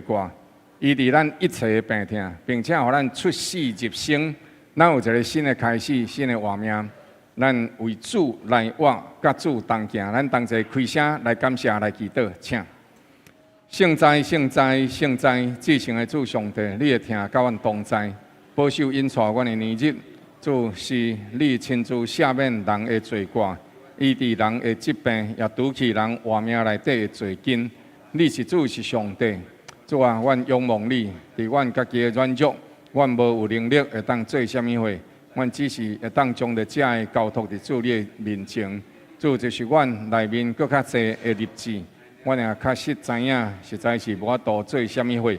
歌，医治咱一切的病痛，并且互咱出死入生，咱有一个新的开始，新的活命。咱为主来活，甲主同行。咱同齐开声来感谢，来祈祷，请。圣哉，圣哉，圣哉！至圣的主上帝，你的听甲阮同在，保守引带阮的年日。主是你亲自赦免人的罪过，医治人的疾病，也除去人活命内底的罪根。你是主，是上帝。主啊，阮仰望你，伫阮家己的软弱，阮无有能力会当做啥物货。阮只是会当将着这个交托伫主你的面前，主就是阮内面搁较济的日子，阮也确实知影，实在是无法度做啥物货。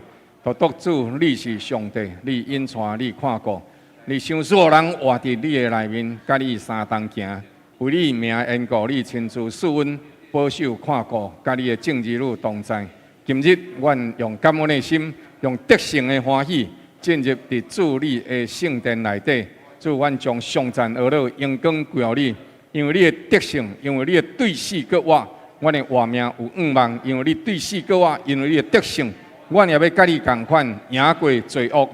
独独主，你是上帝，你引带，你看顾，你想所有人活伫你的内面，甲你相同行，为你名缘故，你亲自赐恩、保守、看顾，甲你的正义路同在。今日，阮用感恩的心，用得胜的欢喜，进入伫主你的圣殿内底。主，阮将上赞而乐荣光归予你，因为你的德性，因为你的对死搁活，阮的活命有盼望，因为你对死搁活，因为你的德性，阮也要甲你同款赢过罪恶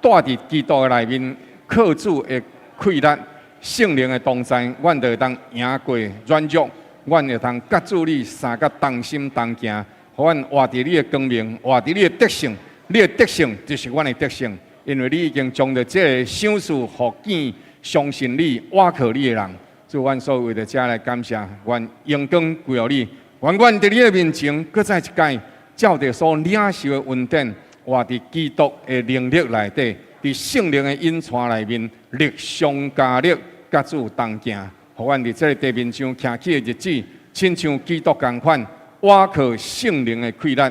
住伫基督的内面，靠主的气力、圣灵的同在，阮就会当赢过软弱，阮会当甲主你三个同心同行，互阮活伫你的光明，活伫你的德性，你的德性就是阮的德性。因为你已经将着这个赏赐互见相信你、倚靠你的人，主，阮所为着这来感谢，愿荣光归予你。愿阮伫你的面前，搁再一届，照着所领受的恩典，活伫基督的能力内底，伫圣灵的引带内面，力上加力，甲主同行。互阮伫这个地面上徛起的日子，亲像基督同款，倚靠圣灵的气力，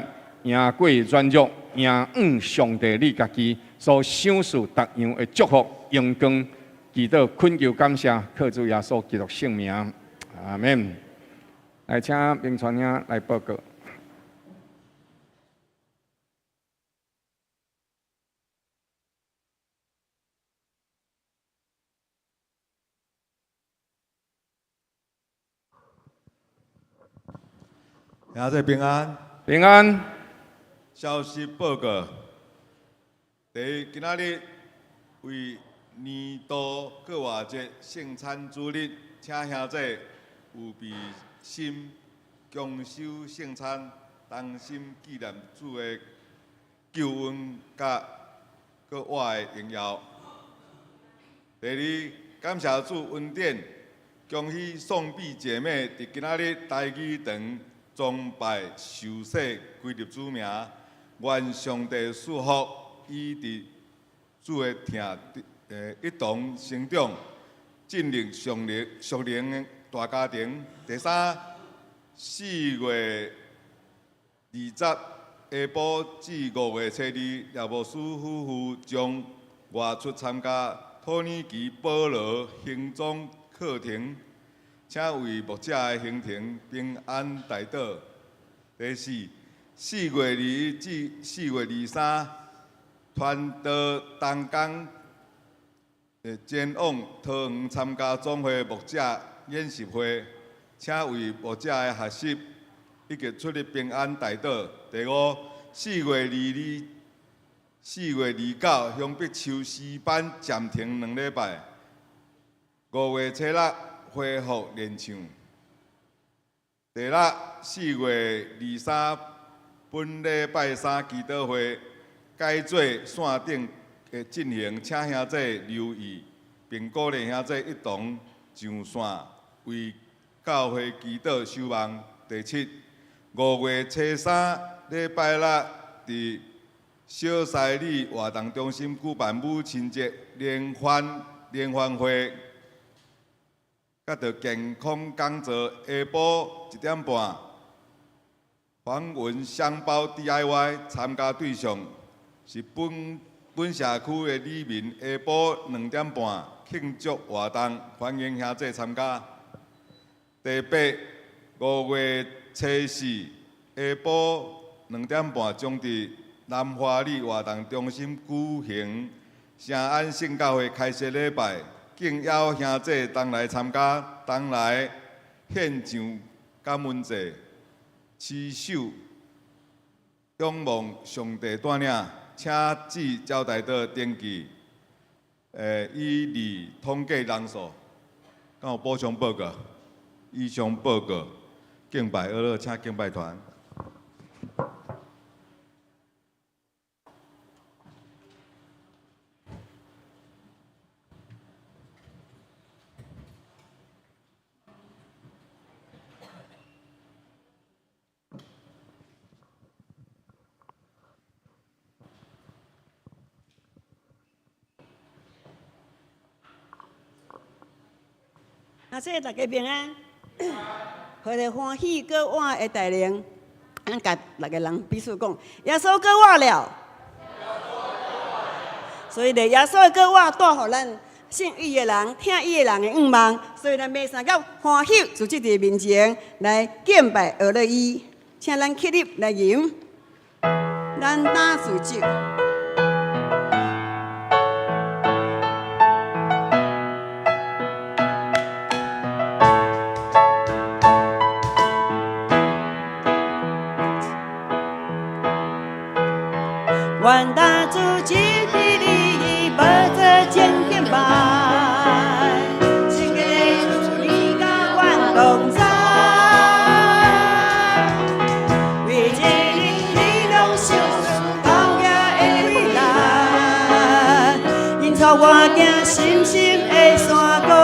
赢过软弱，赢上帝你家己。所赏赐各样的祝福、荣光，祈祷、恳求、感谢，靠主耶稣基督圣名，阿门。来，请明传兄来报告。兄弟平安，平安。消息报告。今仔日为年度过活节圣餐主日，请兄弟有备心恭守圣餐，同心纪念主的救恩甲搁活的荣耀。第二，感谢主恩典，恭喜宋碧姐妹伫今仔日台语堂崇拜受洗归入主名，愿上帝祝福。伊伫主的听一同成长，进入属灵的大家庭。第三，4月20下晡至5月初2，廖牧师夫妇将外出参加土耳其保罗行踪课程，请为牧者的行程平安带导。第四，4月21至4月23。团到东港前往桃园参加总会牧者演习会，请为牧者的学习以及出入平安带导。第五，4月22、4月29，向北秋诗班暂停2礼拜，5月初6恢复练唱。第六，4月23，本礼拜三祈祷会。改做线顶的进行，请兄弟留意，并鼓励兄弟一同上线为教会祈祷守望。第七，5月初3礼拜六，伫小西里活动中心举办母亲节联欢会，甲着健康讲座，下晡1点半，访问双胞 DIY 参加对象。是本社区的里民，下晡2点半庆祝活动，欢迎兄弟参加。第八，5月初4下晡2点半，将伫南华里活动中心举行圣安圣教会开设礼拜，敬邀兄弟同来参加，同来献上感恩祭、持守仰望上帝带领，请旨交代到登记，以例统计人数，敢有补充报告？以上报告，敬拜俄勒，请敬拜团。那这大家平安，何等欢喜过活的大灵，咱甲六个人彼此讲，耶稣过活了。所以咧，耶稣的过活带互咱信伊的人、听伊的人的愿望，所以咱马上到欢喜主即个面前来敬拜俄勒伊，请咱起立来吟，咱打主酒。愿大主今日你不这见见拜，请给主你个万同在，为这你拢受高雅的归来，因操我行心心的山高。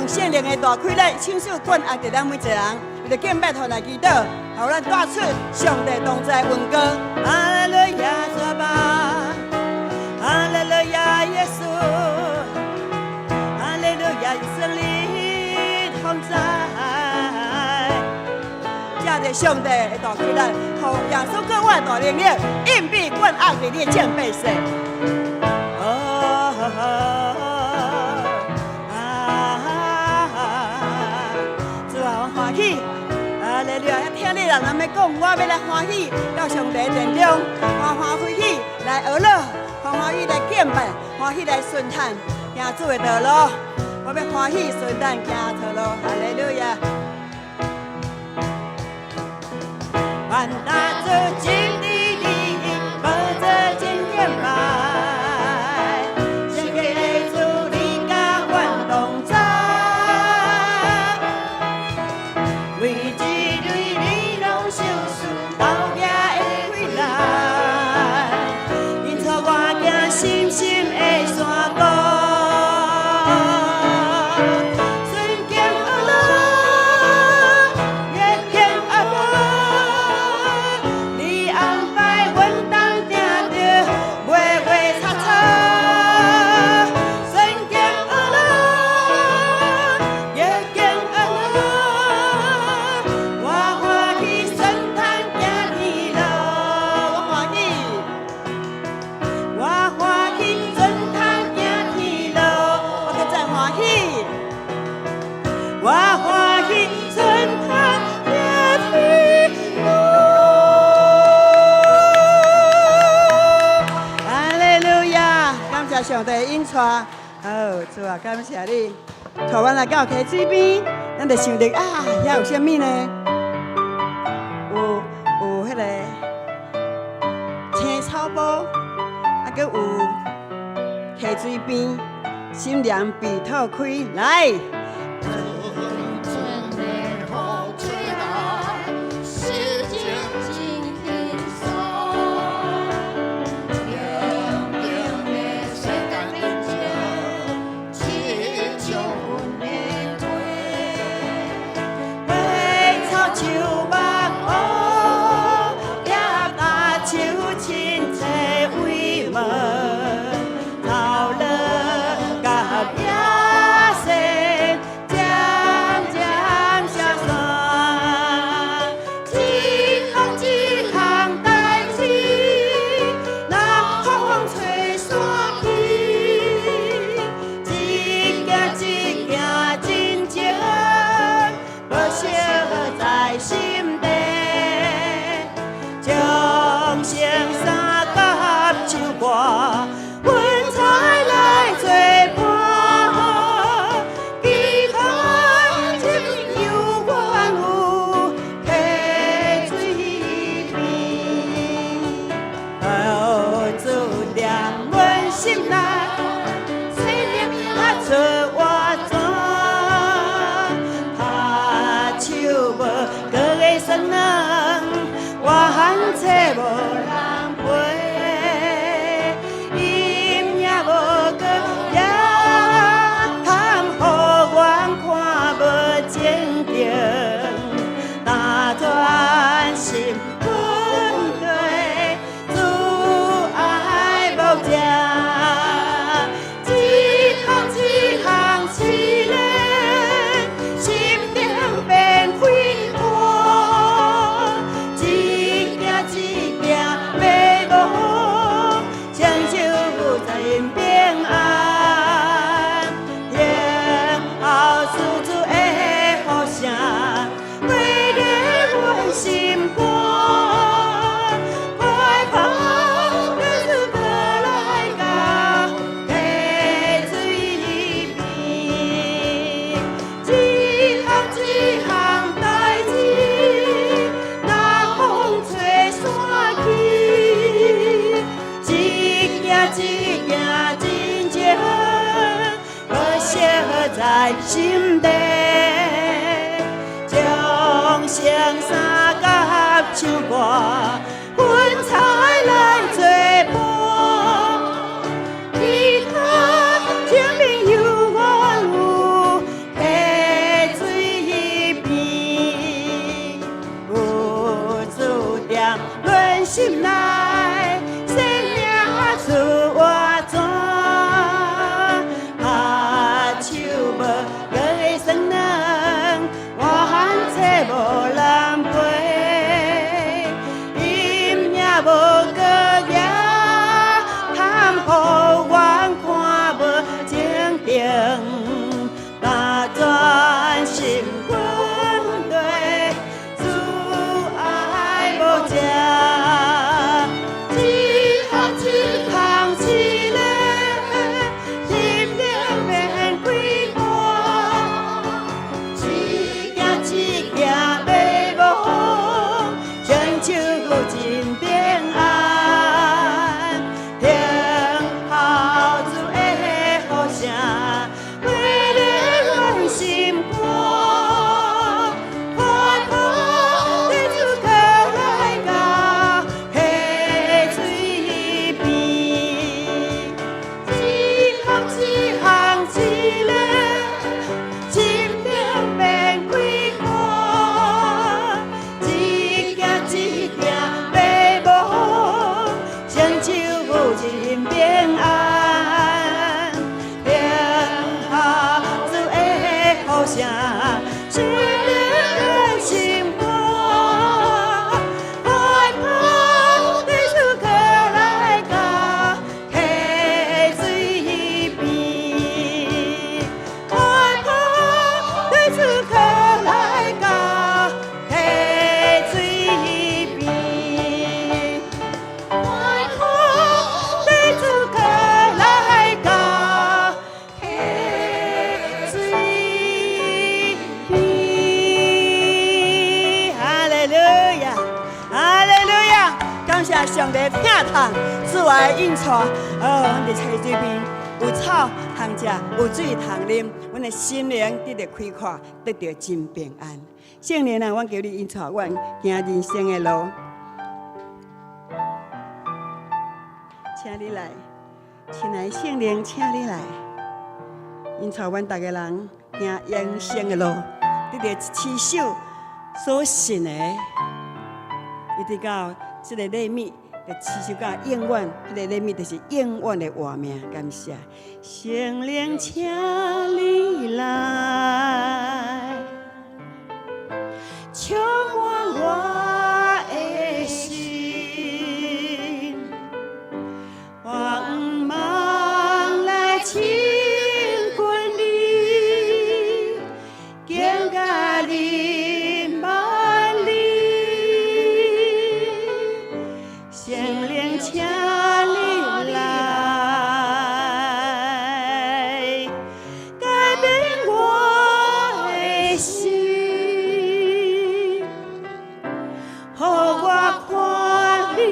圣灵的大开来，亲手管握着咱每一个人，为着敬拜团来祈祷，互咱带出上帝同在恩歌。哈利路亚，主吧，哈利路亚，耶稣，哈利路亚，圣灵同在。借着上帝的大开来，互耶稣过我的大能力，硬币管握着你的正背势。哈利路亚！听你人人要讲，我要来欢喜到上帝殿中，欢喜来学乐，欢喜来敬拜，欢喜来顺坦行主的道路。我要欢喜顺坦行道路，哈利路亚！万大主今日你不这今天来，献给主你甲阮同在，为这对你拢受事高雅的归来，因操我行深深的山高。上帝引带。好，主啊，感谢你，带阮来到溪水边，咱就想着啊，遐有啥物呢？有迄个青草埔，啊，搁有溪水边，心凉鼻透开，来。心底，将声三甲唱歌，阮才来作伴。其他情朋友我有溪水边，有注定阮心内，生命出我转。来感谢上帝疼痛，赐我的应错。阮伫溪水边，有草通食，有水通啉，阮的心灵得到开阔，得到真平安。圣灵啊，阮求你应错阮行人生的路，请你来，亲爱的圣灵，请你来，应错阮逐个人行永生的路，得到持守所信的，一直到这个礼物，就持守到永远。这个礼物就是永远的活命。感谢圣灵，请你来，充满我的心，光芒来亲近你，更加你满你，圣灵请你来，改变我的心，予我看你，予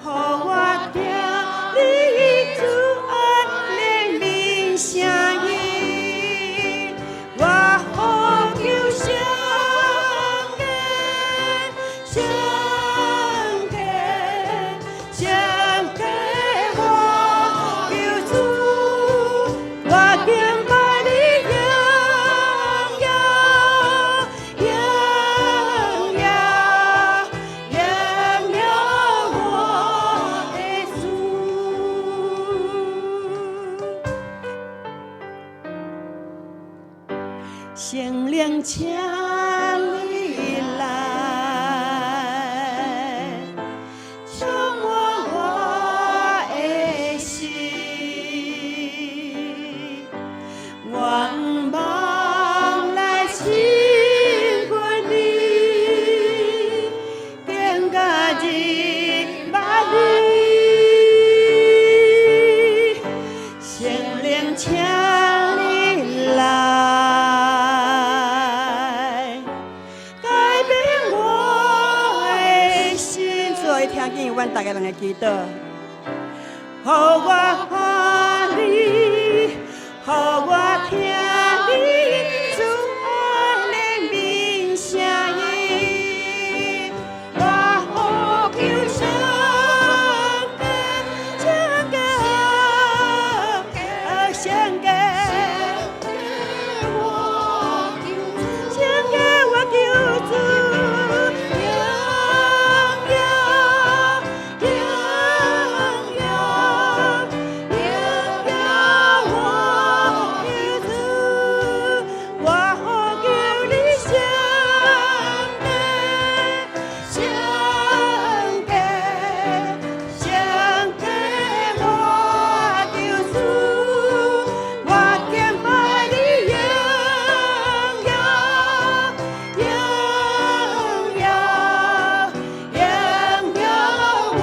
我听你主安怜悯声音，我呼求上帝，上帝，上帝，我求主，我敬拜你，荣耀，荣耀，荣耀我的主。圣灵，请你来，充满我的心，光芒来亲近你，更加认捌你，圣灵，请你来，改变我的心。所以听见阮大家人的祈祷，予我看你，予我听你主爱怜悯声音，我呼求上帝，上帝，上帝，上帝，我求主，荣耀，荣耀，荣耀我的主，我呼求你上帝，上帝，上帝，我求主，我敬拜你，荣耀，荣耀，荣耀我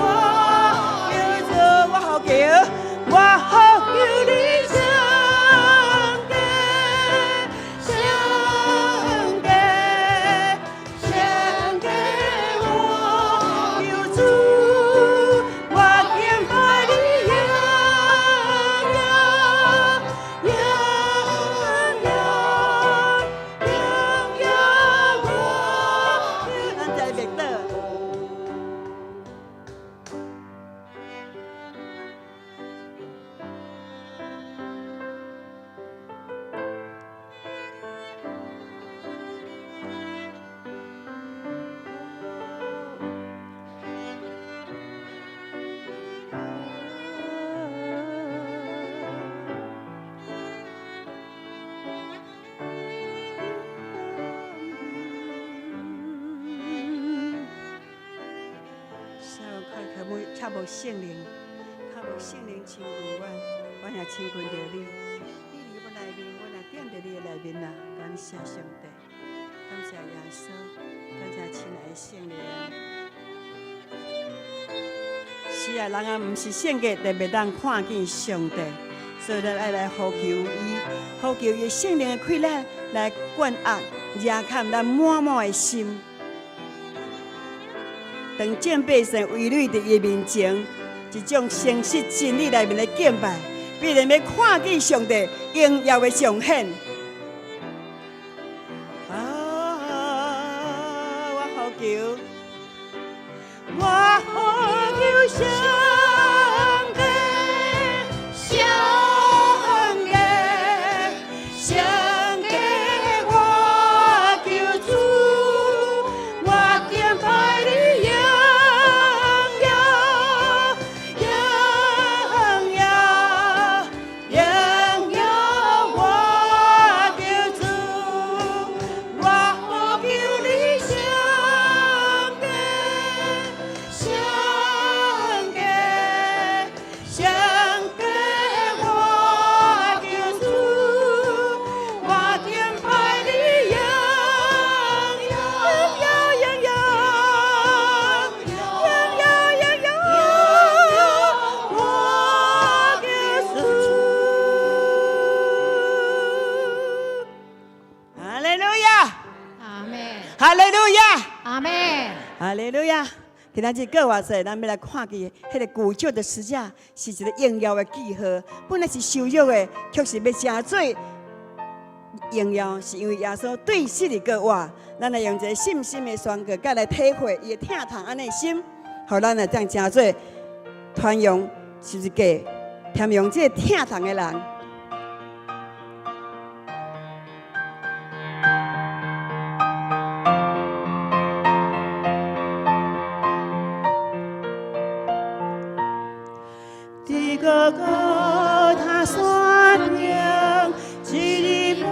求主，我呼求，我呼求你上帝，上帝，上帝，我求主，我敬拜你，荣耀，荣耀，荣耀我求。咱在别倒。较无圣灵，较无圣灵亲近阮，阮也亲近着你。你伫阮内面，阮也踮伫你的内面啦。感谢上帝，感谢耶稣，感谢亲爱的圣灵。是啊，人啊，毋是圣洁，就袂当看见上帝，所以咱爱来呼求伊，呼求伊圣灵的开咱来灌压、压砍咱满满的心。当敬拜神围垒伫伊面前，一种诚实真理内面的敬拜，必然要看见上帝荣耀的彰显。我呼求，我呼求上帝，上帝，上帝，我求主，我敬拜你荣耀，荣耀，荣耀，我求主，我呼求你上帝，上帝，上帝，我求主，我敬拜你荣耀，荣耀，荣耀，荣耀，荣耀，我求主。哈利路亚，阿妹，哈利路亚。阿妹，哈利路亚！今仔日各话说，咱要来看见迄个古旧的十字架是一个荣耀的记号，本来是羞辱的，却是要成做荣耀，是因为耶稣对死的个话，咱来用一个信心的宣告，甲来体会伊的疼痛安尼的心，互咱来这样成做传扬十字架，传扬这个疼痛的人。伫高高塔山顶，一日无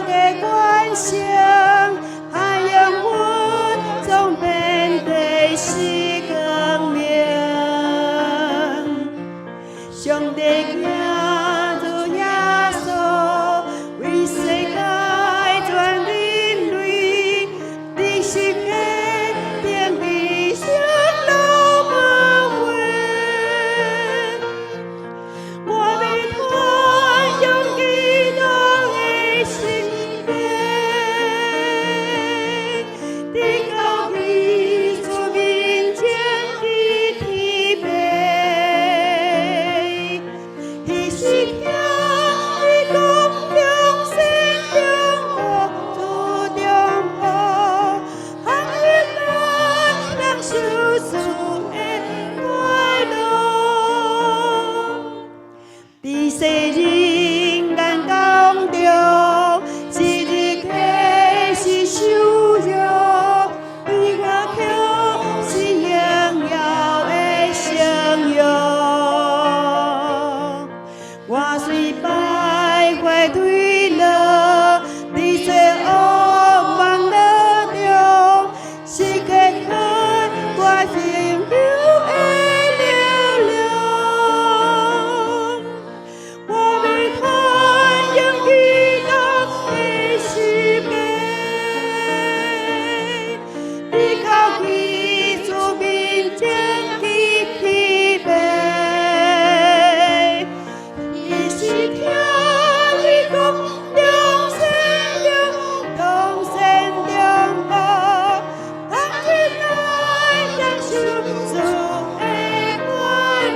的观赏，太阳阮总遍地是光明。上帝行主耶稣，为世界全人类，伫世界定义上路无悔。我要传扬基督的性命，伫高基督面前去提杯，彼时听伊讲中生中恶，主中恶，行日咱人受主的快乐。伫世人眼当中，一日客是羞辱，为我却是荣耀的荣耀。我虽败坏退落，伫罪恶网络中，是客看我荣耀的流量。我要传扬基督的使命，伫高基督面前去披背，伊是听伊讲中生中，中生中恶，当日来享受主的快乐。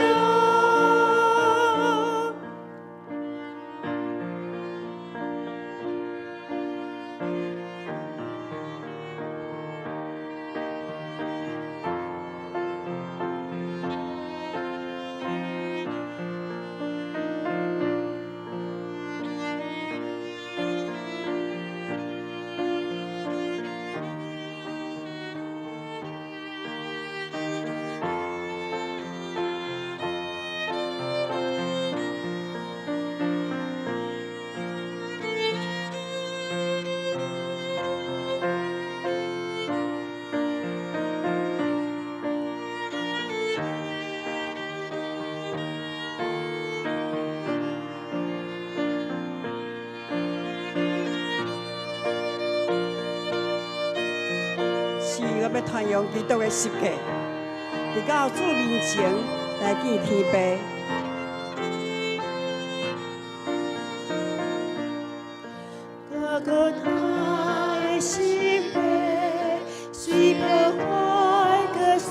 是我要传扬基督的十架，伫到主面前来见天父。高高塔的十架，虽破坏个世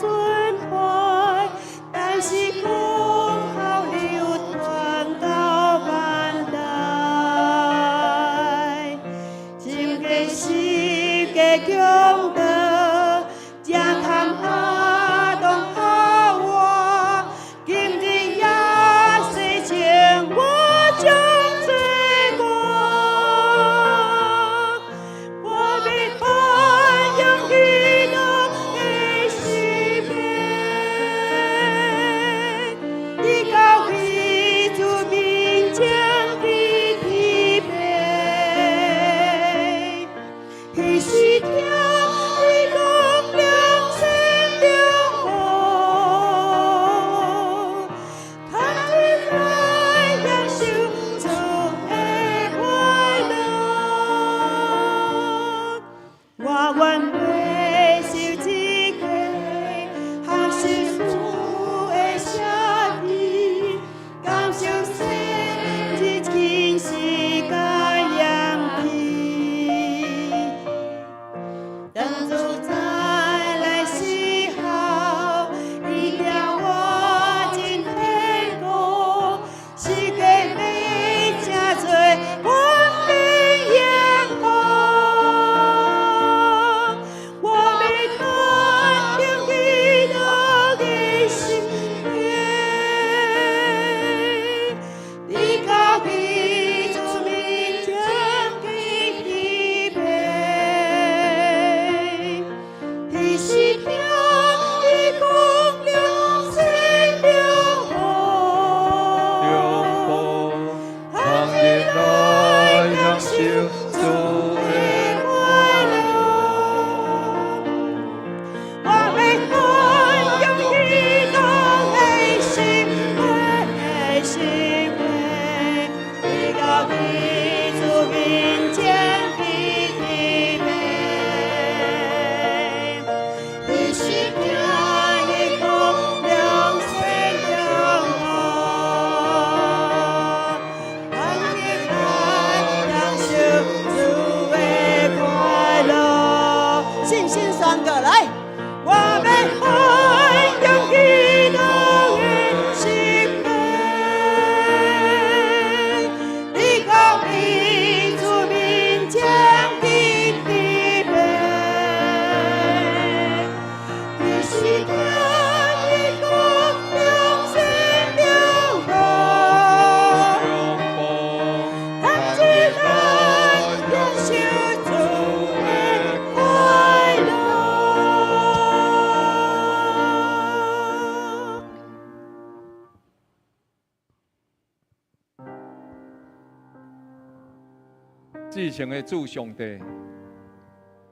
至诚的主上帝，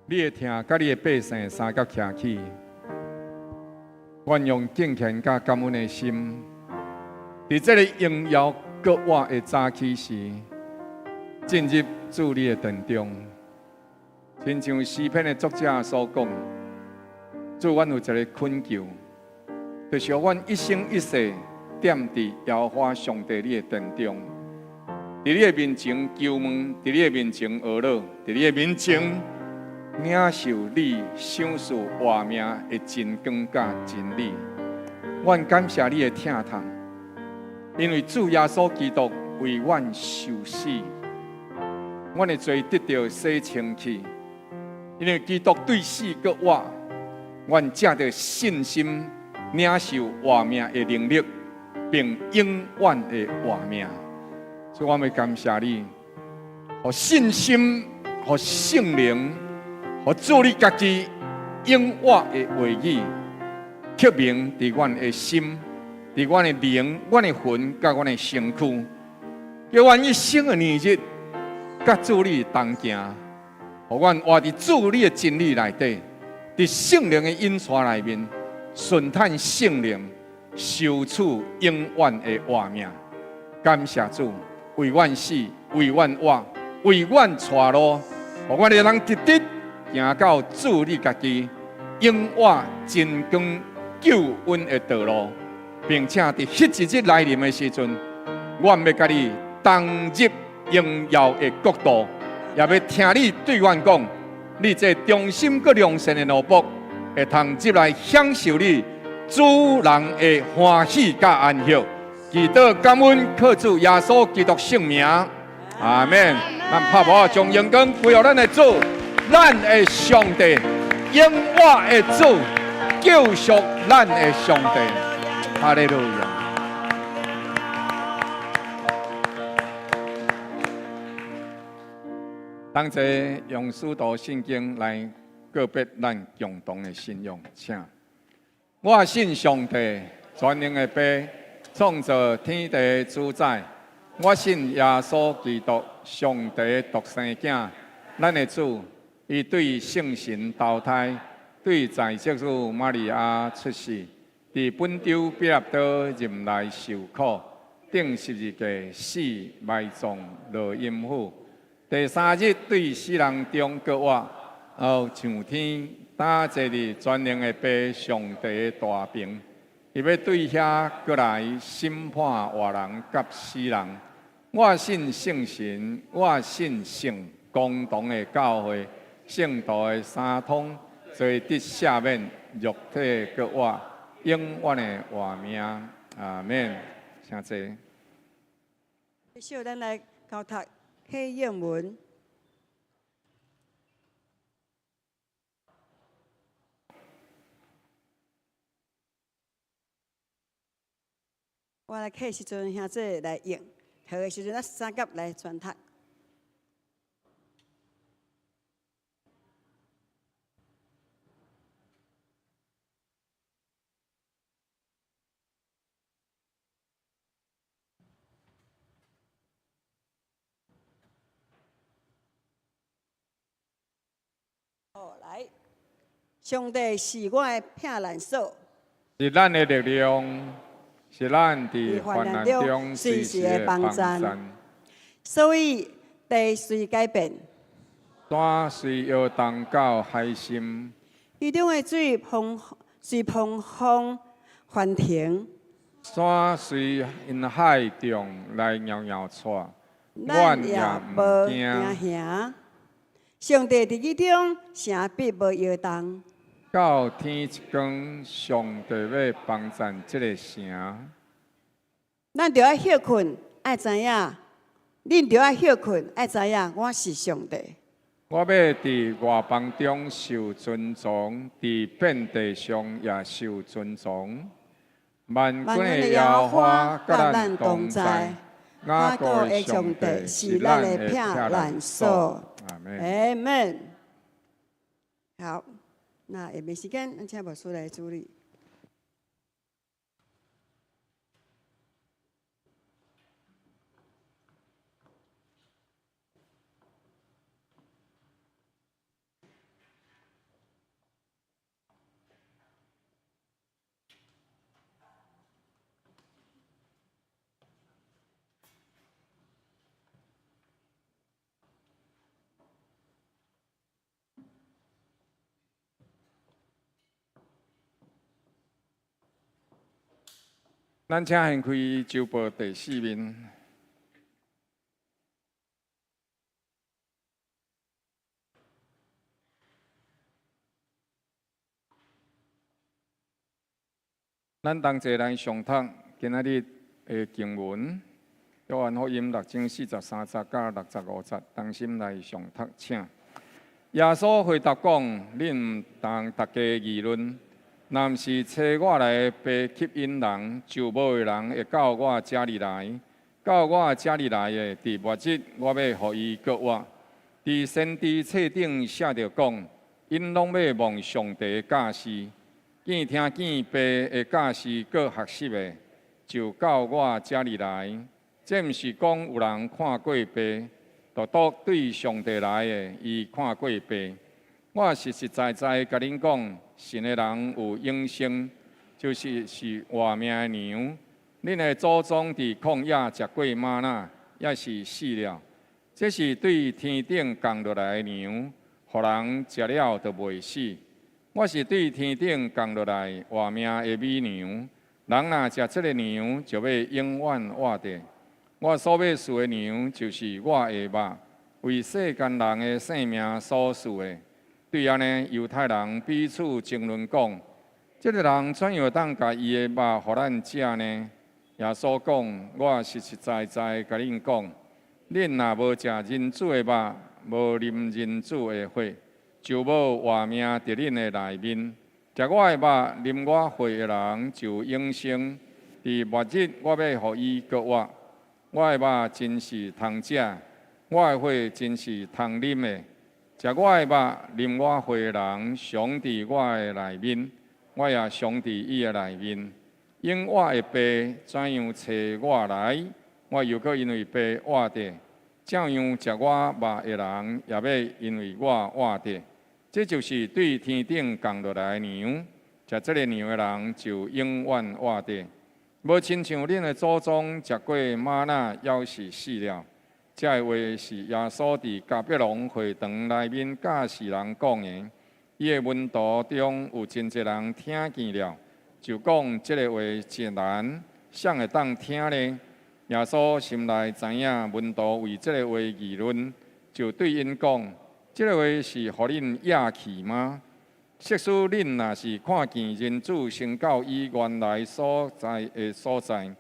你会听甲你的百姓三角徛起，愿用敬虔甲感恩的心，伫这个荣耀国活的早起时，进入主你的殿中。亲像诗篇的作者所讲，主，阮有一个恳求，就是阮一生一世踮伫耶和华上帝你的殿中。伫你的面前求问，伫你的面前学乐，伫你的面前领受你赏赐活命的真光甲真理。阮感谢你的听痛，因为主耶稣基督为阮受死，阮的罪得到洗清去。因为基督对死搁活，阮借着信心领受活命的能力，并永远的活命。所以我们感谢你，互信心，互圣灵，互主你家己永活的话语，刻明伫阮的心，伫阮的灵、阮的魂、甲阮的身躯，叫阮一生的年日，甲主你同行，互阮活伫主你的真理内底，伫圣灵的引带内面，顺探圣灵，受取永远的活命。感谢主。为阮死，为阮活，为阮带路，互阮会通直直行到主你家己永活真光救恩的道路，并且伫迄一日来临的时阵，阮要甲你同入荣耀的国度，也要听你对阮讲，你这忠心佮良善的奴仆，会通入来享受你主人的欢喜甲安息。祈祷感恩，靠主耶稣基督圣名，阿门。咱拍鼓，将荣光归予咱的主，咱的上帝，永活的主，救赎咱的上帝。哈利路亚。同齐用使徒圣经来告别咱共同的信仰，请。我信上帝，全能的父。创造天地主宰，我信耶稣基督，上帝独生子，咱的主，伊对圣神投胎，对在sek主玛利亚出世，伫本州彼拉多任内受苦，顶十字架死埋葬落阴府，第三日对死人中搁活，后上天打坐伫全能的父上帝的大屏。伊要对遐过来审判活人甲死人。我信圣神，我信圣公同的教会，圣道的三通，罪得赦免，肉体搁活，永远的活命。阿免，请坐。继续，咱来交读黑英文。我来客时阵，兄弟来用；学的时阵，咱三甲来传读。好，来，上帝是我的避难所，是咱的力量。是咱伫患难中随时的帮衬，所以地随改变，山随摇动到海心，雨中的水随澎风翻腾，山随因海中来摇摇窜，咱也无惊吓。上帝伫其中，城必无摇动。到天一光，上帝要帮衬这个城。咱着要歇困，爱知影；恁着要歇困，爱知影，我是上帝。我要伫外邦中受尊重，伫遍地上也受尊重。万军的耶和华甲咱同在，雅各的上帝是咱的避难所。阿门。阿门。好。那下面时间，咱请牧师来主理。咱请掀开周报第4面。咱同齐来上读今仔日的经文，约翰福音6章43节到65节，同心来上读，请。耶稣回答讲：恁毋当大家议论，若毋是找我来被吸引人，就无个人会到我这里来。到我这里来的，伫末日我要互伊搁活。伫先知册顶写着讲，因拢要望上帝教示。见听见爸的教示，搁学习的，就到我这里来。这毋是讲有人看过爸，独独对上帝来的，伊看过爸。我实实在在甲恁讲，信的人有永生，就是活命的羊。恁的祖宗伫旷野食过吗哪，也是死了。这是对天顶降落来的羊，互人食了就袂死。我是对天顶降落来活命的美牛，人若食这个牛，就要永远活着。我所要饲的牛，就是我的肉，为世间人的性命所饲的。对安尼，犹太人彼此争论讲：这个人怎样当甲伊的肉互咱食呢？耶稣讲：我实实在在甲恁讲，恁若无食人子的肉，无啉人子的血，就无活命伫恁的内面。食我的肉、啉我血的人，就永生。伫末日，我要互伊搁活。我的肉真是通食，我的血真是通啉的。食我的肉、啉我血的人，常伫我的内面，我也常伫伊的内面。因我的爸怎样找我来，我又搁因为爸活着。照样食我肉的人，也要因为我活着。这就是对天顶降落来的牛，食这个牛的人就永远活着。无亲像恁的祖宗食过吗哪，夭是死了。这话是耶稣伫迦百农会堂内面教示人讲的。伊的门徒中有真侪人听见了，就讲这个话真难，谁会当听呢？耶稣心内知影门徒为这个话议论，就对因讲：这个话是互恁厌弃吗？即使恁若是看见人子升到伊原来所在的所在，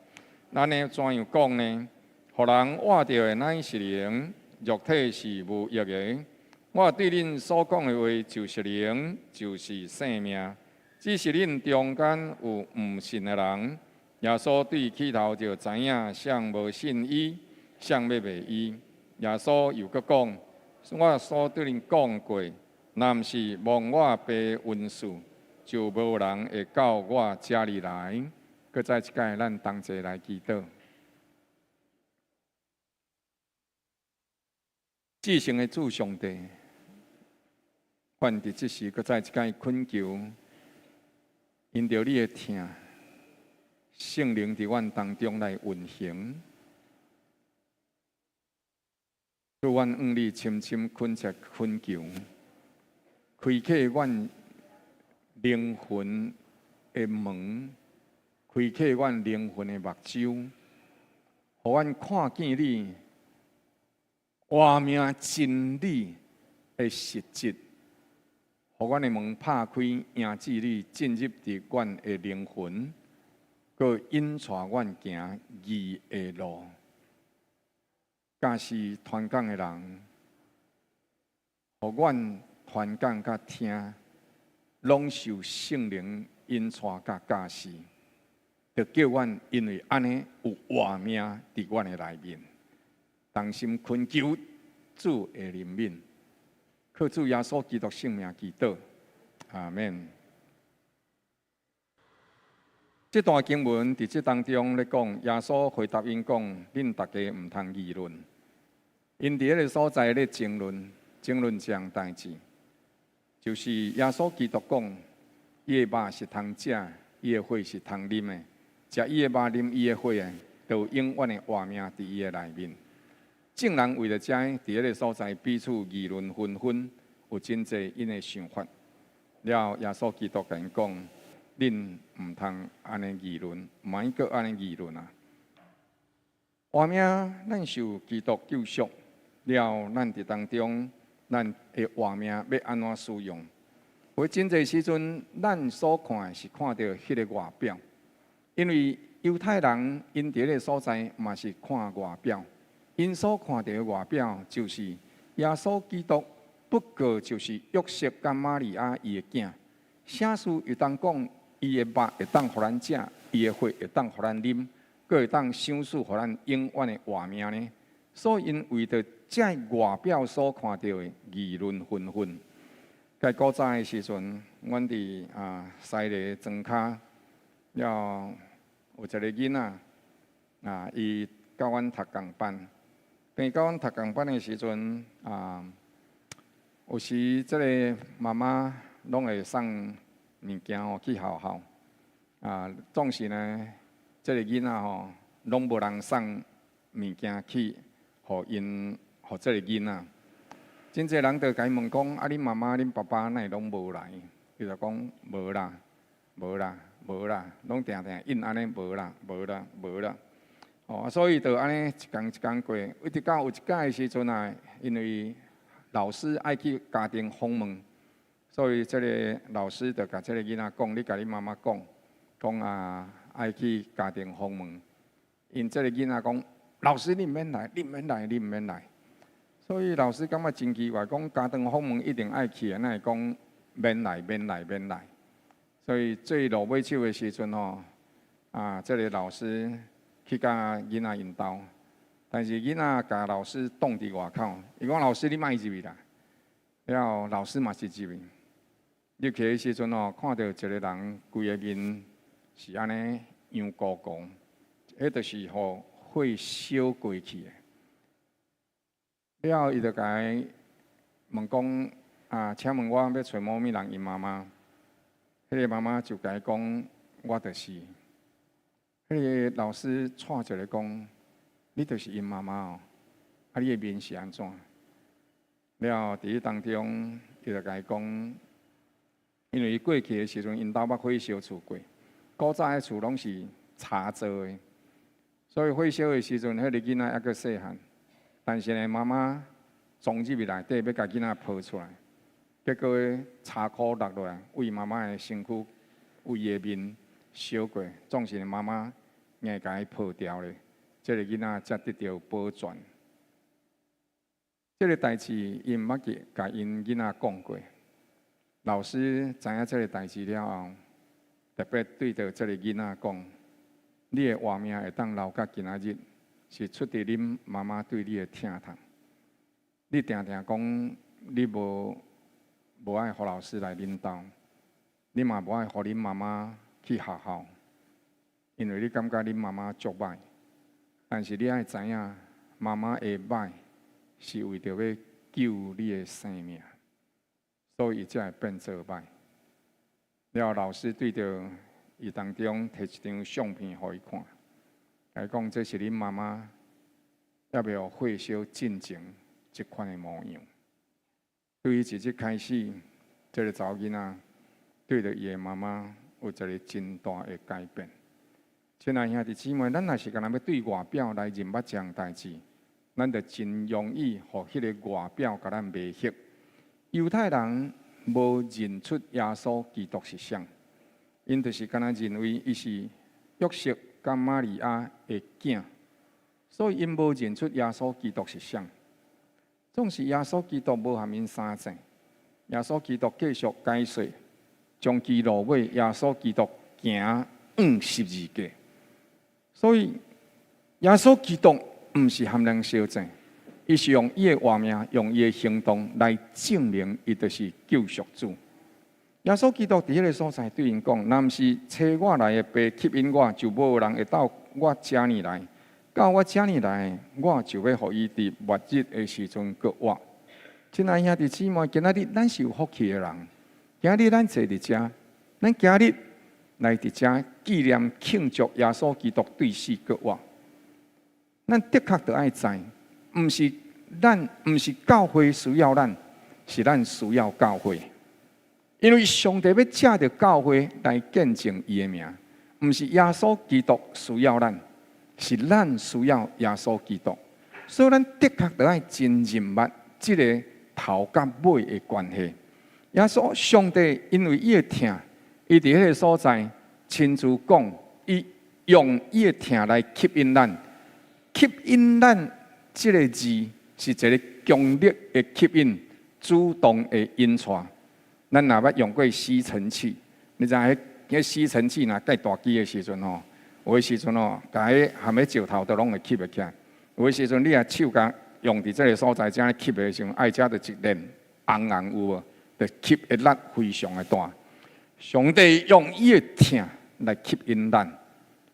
咱呢怎样讲呢？互人活着的乃是灵，肉体是无益的。我对恁所讲的话就是灵，就是生命。只是恁中间有毋信的人。耶稣对起头就知影，谁无信伊，谁要卖伊。耶稣又搁讲：我所对恁讲过。若毋是望我爸恩赐，就无人会到我这里来。搁再一届，咱同齐来祈祷。至圣的主上帝，愿伫即时搁再一届恳求，因着你的疼，圣灵伫阮当中来运行，使阮向你深深恳切恳求。开启阮灵魂的门，开启阮灵魂的目睭，互阮看见你活命真理的实质，互阮的门拍开，迎接你进入伫阮的灵魂，佮引带阮行义的路。假是传讲的人，互阮传讲甲听，拢受圣灵引带甲教示，就叫阮因为安尼有活命伫阮的内面，同心恳求主的怜悯，靠主耶稣基督圣名祈祷，阿免。这段经文伫这当中咧讲，耶稣回答因讲：恁大家毋通议论，因伫迄个所在咧争论一项代志。就是耶稣基督讲，伊的肉是通食，伊的血是通啉的。食伊的肉、啉伊的血的，就有永远的活命伫伊的内面。众人为了这，伫迄个所在彼此议论纷纷，有真侪因的想法。了，耶稣基督甲因讲：恁毋通安尼议论，莫阁安尼议论啊！活命咱受基督救赎了，咱伫当中，咱的活命要安怎使用？有真侪时阵，咱所看是看到迄个外表，因为犹太人因伫个所在嘛是看外表，因所看到的外表就是耶稣基督，不过就是约瑟甲玛利亚伊的囝。圣书又当讲，伊的肉会当互咱食，伊的血会当互咱啉，佫会当赏赐互咱永远的活命呢。所以因为着这外表所看到的议论纷纷。在古早的时阵，阮伫西里庄骹了有一个囡仔伊教阮读工班。等教阮读工班的时阵有时即个妈妈拢会送物件去学校总是呢，即个囡仔拢无人送物件去，互即个囡仔。真侪人就甲伊问讲：恁妈妈、恁爸爸哪会拢无来？伊就讲：无啦，无啦，无啦，拢定定应安尼无啦，无啦，无啦。所以就安尼一工一工过，一直到有一届的时阵因为老师爱去家庭访问，所以即个老师就甲即个囡仔讲：你甲你妈妈讲爱去家庭访问。因即个囡仔讲：老师你毋免来，你毋免来，你毋免来。所以老师感觉真奇怪，讲家庭访问一定爱去的，那会讲免来，免来，免来。所以最落尾手的时阵这个老师去甲囡仔引导，但是囡仔甲老师挡伫外口，伊讲：老师你莫入去啦。了后老师嘛是入去。入去的时阵看到一个人规个面是安尼烊糊糊，迄就是互火烧过去的。了后，伊就甲伊问讲：请问我要找某物人因妈妈？迄个妈妈就甲伊讲：我就是。迄个老师带一个讲：你就是因妈妈你的面是安怎？了后，伫迄当中，伊就甲伊讲：因为伊过去的时阵，因兜捌火烧厝过，古早的厝拢是柴做的，所以火烧的时阵，迄个囡仔还阁细汉。但是呢，妈妈装入去内底，要甲囡仔抱出来，结果柴箍落落来，为妈妈的身躯、为伊的面烧过，总是妈妈硬甲伊抱掉咧，这个囡仔才得到保全。这个代志因毋捌去甲因囡仔讲过，老师知影这个代志了后，特别对着这个囡仔讲：你的活命会当留到今仔日。是出伫恁妈妈对你的疼痛，你定定讲你无爱互老师来领导，你嘛无爱互恁妈妈去学校，因为你感觉恁妈妈足歹。但是你爱知影，妈妈会歹是为着要救你的生命，所以伊才会变做歹。了后老师对着伊当中摕一张相片互伊看。来讲，这是恁妈妈要不要火烧进前这款的模样。对于自己开始，这个查某囡仔对着伊的妈妈有一个真大的改变。亲爱兄弟姊妹，咱若是干那要对外表来认捌这样代志，咱就真容易互迄个外表甲咱迷惑。犹太人无认出耶稣基督是谁，因就是干那认为伊是约瑟甲玛利亚的囝，所以因无认出耶稣基督是谁。总是耶稣基督无含因三层，耶稣基督继续解说，将其落尾，耶稣基督行12架。所以耶稣基督毋是含人小证，伊是用伊的活命，用伊的行动来证明伊就是救赎主。耶稣基督伫迄个所在对因讲：若毋是找我来的爸吸引我，就无人会到我遮里来。到我遮里来，我就要互伊伫末日的时阵搁活。亲爱兄弟姊妹，今仔日咱是有福气的人，今仔日咱坐伫遮，咱今日来伫遮纪念庆祝耶稣基督对死搁活。咱的确着爱知，毋是教会需要咱，是咱需要教会。因为上帝要借着教会来见证伊的名，毋是耶稣基督需要咱，是咱需要耶稣基督。所以咱的确得爱真认捌即个头甲尾的关系。耶稣上帝因为伊的疼，伊伫迄个所在亲自讲，伊用伊的疼来吸引咱。吸引咱即个字是一个强烈的吸引，主动的引带。咱若捌用过吸尘器，你知影迄吸尘器若盖大机的时阵吼，有的时阵吼，甲迄含迄石头都拢会吸起来。有的时阵你啊手甲用伫即个所在，这样吸的时候，爱遮着一链红红有无？就吸的力非常的大。上帝用伊的疼来吸引咱，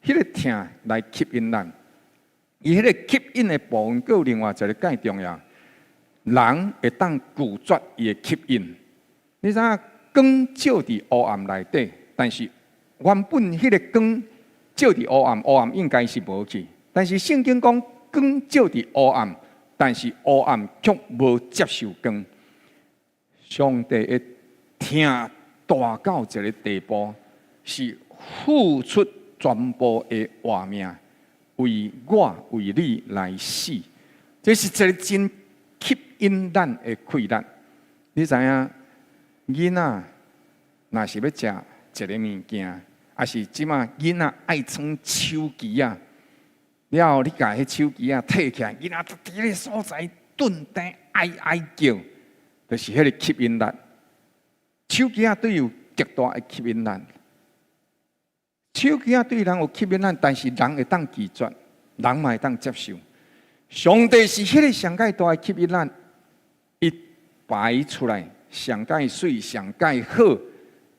迄个疼来吸引咱。伊迄个吸引的部分，有另外一个介重要，人会当拒绝伊的吸引。你知影光照伫黑暗内底，但是原本迄个光照伫黑暗，黑暗应该是无去。但是圣经讲光照伫黑暗，但是黑暗却无接受光。上帝的疼大到一个地步，是付出全部的活命，为我为你来死。这是一个真吸引咱的快乐。你知影？囡仔若是要食一个物件，还是即马囡仔爱耍手机啊？了后你甲迄手机啊摕起来，囡仔伫迄个所在顿呆哀哀叫，就是迄个吸引力。手机啊对有极大的吸引力，手机啊对人有吸引力，但是人会当拒绝，人嘛会当接受。上帝是迄个上界大的吸引力，伊摆出来。上界水、上界好，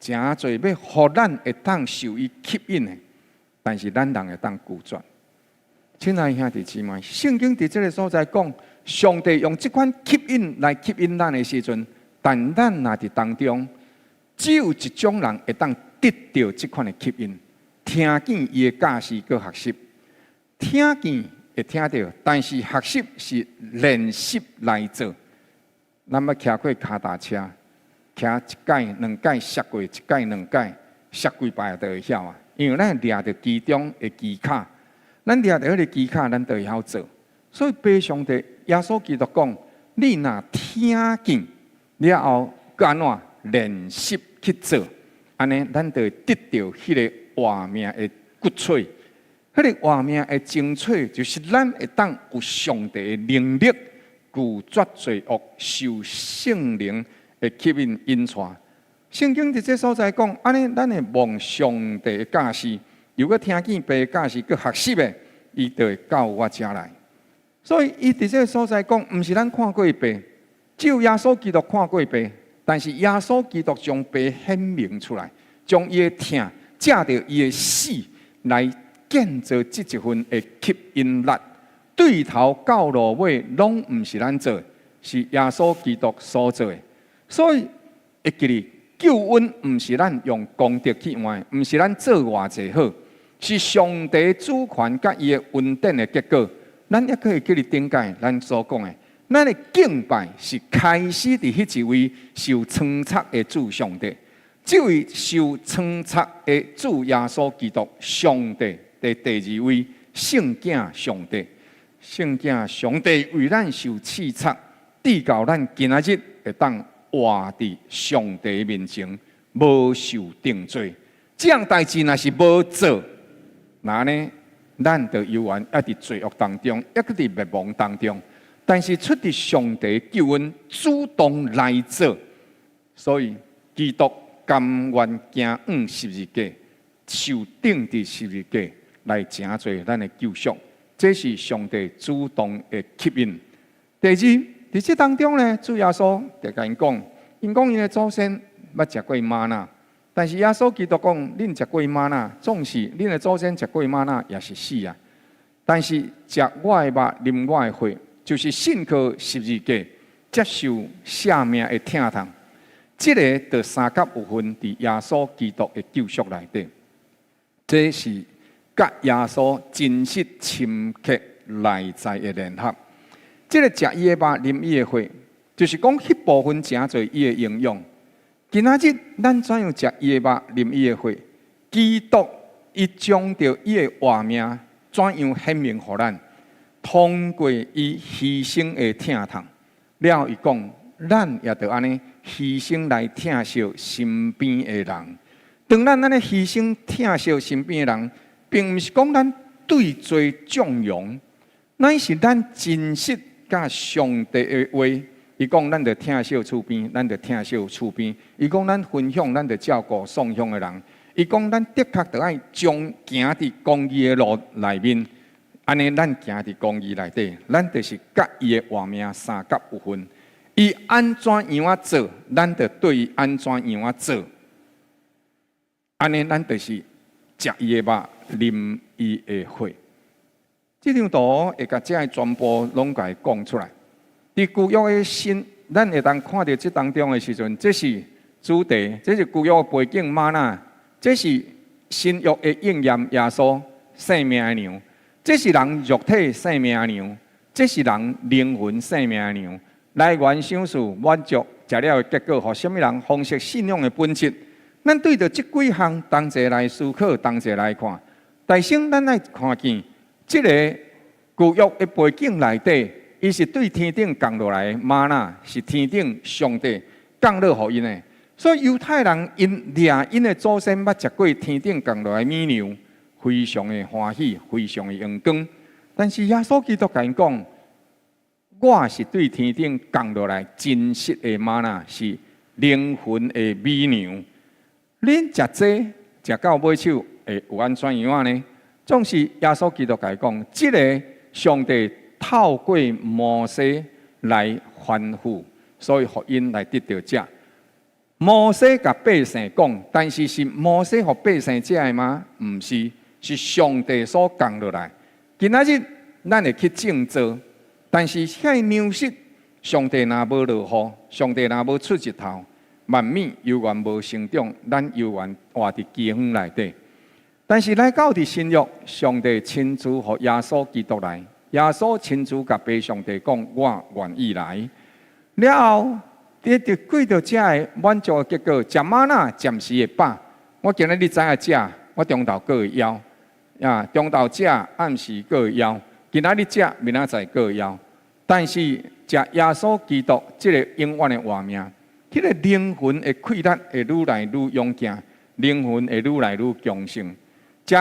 真侪要互咱会当受伊吸引的，但是咱人会当拒绝。亲爱兄弟姊妹，圣经伫这个所在讲，上帝用这款吸引来吸引咱的时阵，但咱若伫当中，只有一种人会当得到这款的吸引，听见伊的教示佮学习，听见会听到，但是学习是练习来做。咱要骑过脚踏车，骑一届、两届，摔过一届、两届，摔几摆就会晓啊。因为咱抓着其中的基卡，咱抓着迄个基卡，咱就会晓做。所以，爸上帝耶稣基督讲：你若听见了后，安怎练习去做，安尼咱就会得到迄个活命的骨髓。迄个活命的精髓，就是咱会当有上帝的能力。拒绝罪恶，受圣灵的吸引引带。圣经伫这所在讲，安尼咱会望上帝的教示，如果听见别的教示，佮学习的，伊就会到我遮来。所以伊伫这所在讲，毋是咱看过白，只有耶稣基督看过白，但是耶稣基督将白显明出来，将伊的疼借着伊的死来建造这一份的吸引力。对头到落尾，拢毋是咱做，是耶稣基督所做的。所以会记哩，救恩毋是咱用功德去换，毋是咱做偌济好，是上帝主权甲伊的恩典的结果。咱也可以记哩顶解咱所讲的，咱的敬拜是开始伫迄一位受称测的主上帝，这位受称测的主耶稣基督上帝的第二位圣子上帝。圣子上帝为咱受试测，直到咱今仔日会当活伫上帝面前，无受定罪。这样代志若是无做，那呢，咱就犹原还伫罪恶当中，还伫灭亡当中。但是出伫上帝救恩，主动来做，所以基督甘愿行十字架，受钉伫十字架，来成做咱的救赎。这是上帝主动的吸引。第二，伫这当中呢，主耶稣就甲因讲，因讲因的祖先捌食过玛纳，但是耶稣基督讲，恁食过玛纳，总是恁的祖先食过玛纳也是死啊。但是食我的肉，啉我的血，就是信靠十字架，接受赦命的疼痛。这个就三甲有份伫耶稣基督的救赎内底。这是甲耶稣真实深刻内在的联合，这个食伊的肉、啉伊的血，就是讲迄部分诚侪伊的营养，今仔日咱怎样食伊的肉、啉伊的血？基督伊将着伊的活命怎样显明互咱？通过伊牺牲的疼痛，了伊讲，咱也着安尼牺牲来疼惜身边的人。当咱安尼牺牲疼惜身边的人，并毋是讲咱对罪纵容，乃是咱真实甲上帝的话。伊讲，咱着疼惜厝边，咱着疼惜厝边。伊讲，咱分享，咱着照顾送乡的人。伊讲，咱的确着爱将行伫公义的路内面，安尼咱行伫公义内底，咱就是甲伊的活命三甲有分。伊安怎样啊做，咱着对伊安怎样啊做。安尼咱就是食伊的肉，啉伊的血。这张图会甲这全部拢甲伊讲出来。伫旧约的新，咱会当看到这当中的时阵，这是主题，这是旧约的背景吗哪？这是新约的应验，耶稣生命的牛，这是人肉体生命的牛，这是人灵魂生命的牛。来源赏赐满足食了的结果，互什么人丰盛信仰的本质？咱对着这几项同齐来思考，同齐来看。大先咱来看见，这个旧约的背景内底。伊是对天顶降落来的吗哪，是天顶上帝降落互因的。所以犹太人因掠因的祖先捌食过天顶降落来的米粮，非常的欢喜，非常的荣光。但是耶稣基督甲因讲，我是对天顶降落来真实的吗哪，是灵魂的米粮。恁食这食到尾手会有安怎样呢？总是耶稣基督甲伊讲，这个上帝。透过摩西来吩咐，所以福音来得到这。摩西甲百姓讲，但是是摩西和百姓食的吗？毋是，是上帝所降落来。今仔日咱会去正做，但是遐牛失，上帝若无落雨，上帝若无出日头，万米犹原无成长，咱犹原活伫饥荒内底。但是来到伫新约，上帝亲自和耶稣基督来。耶稣亲自甲爸上帝讲：“我愿意来。”了后，得几着这个满足的结果，食吗哪暂时会饱。我今日知影食，我中昼过会枵啊，中昼食，暗时过会枵。今仔日食，明仔载过会枵。但是食耶稣基督这个永远的活命，迄个灵魂的气力会愈来愈勇健，灵魂会愈来愈强盛。食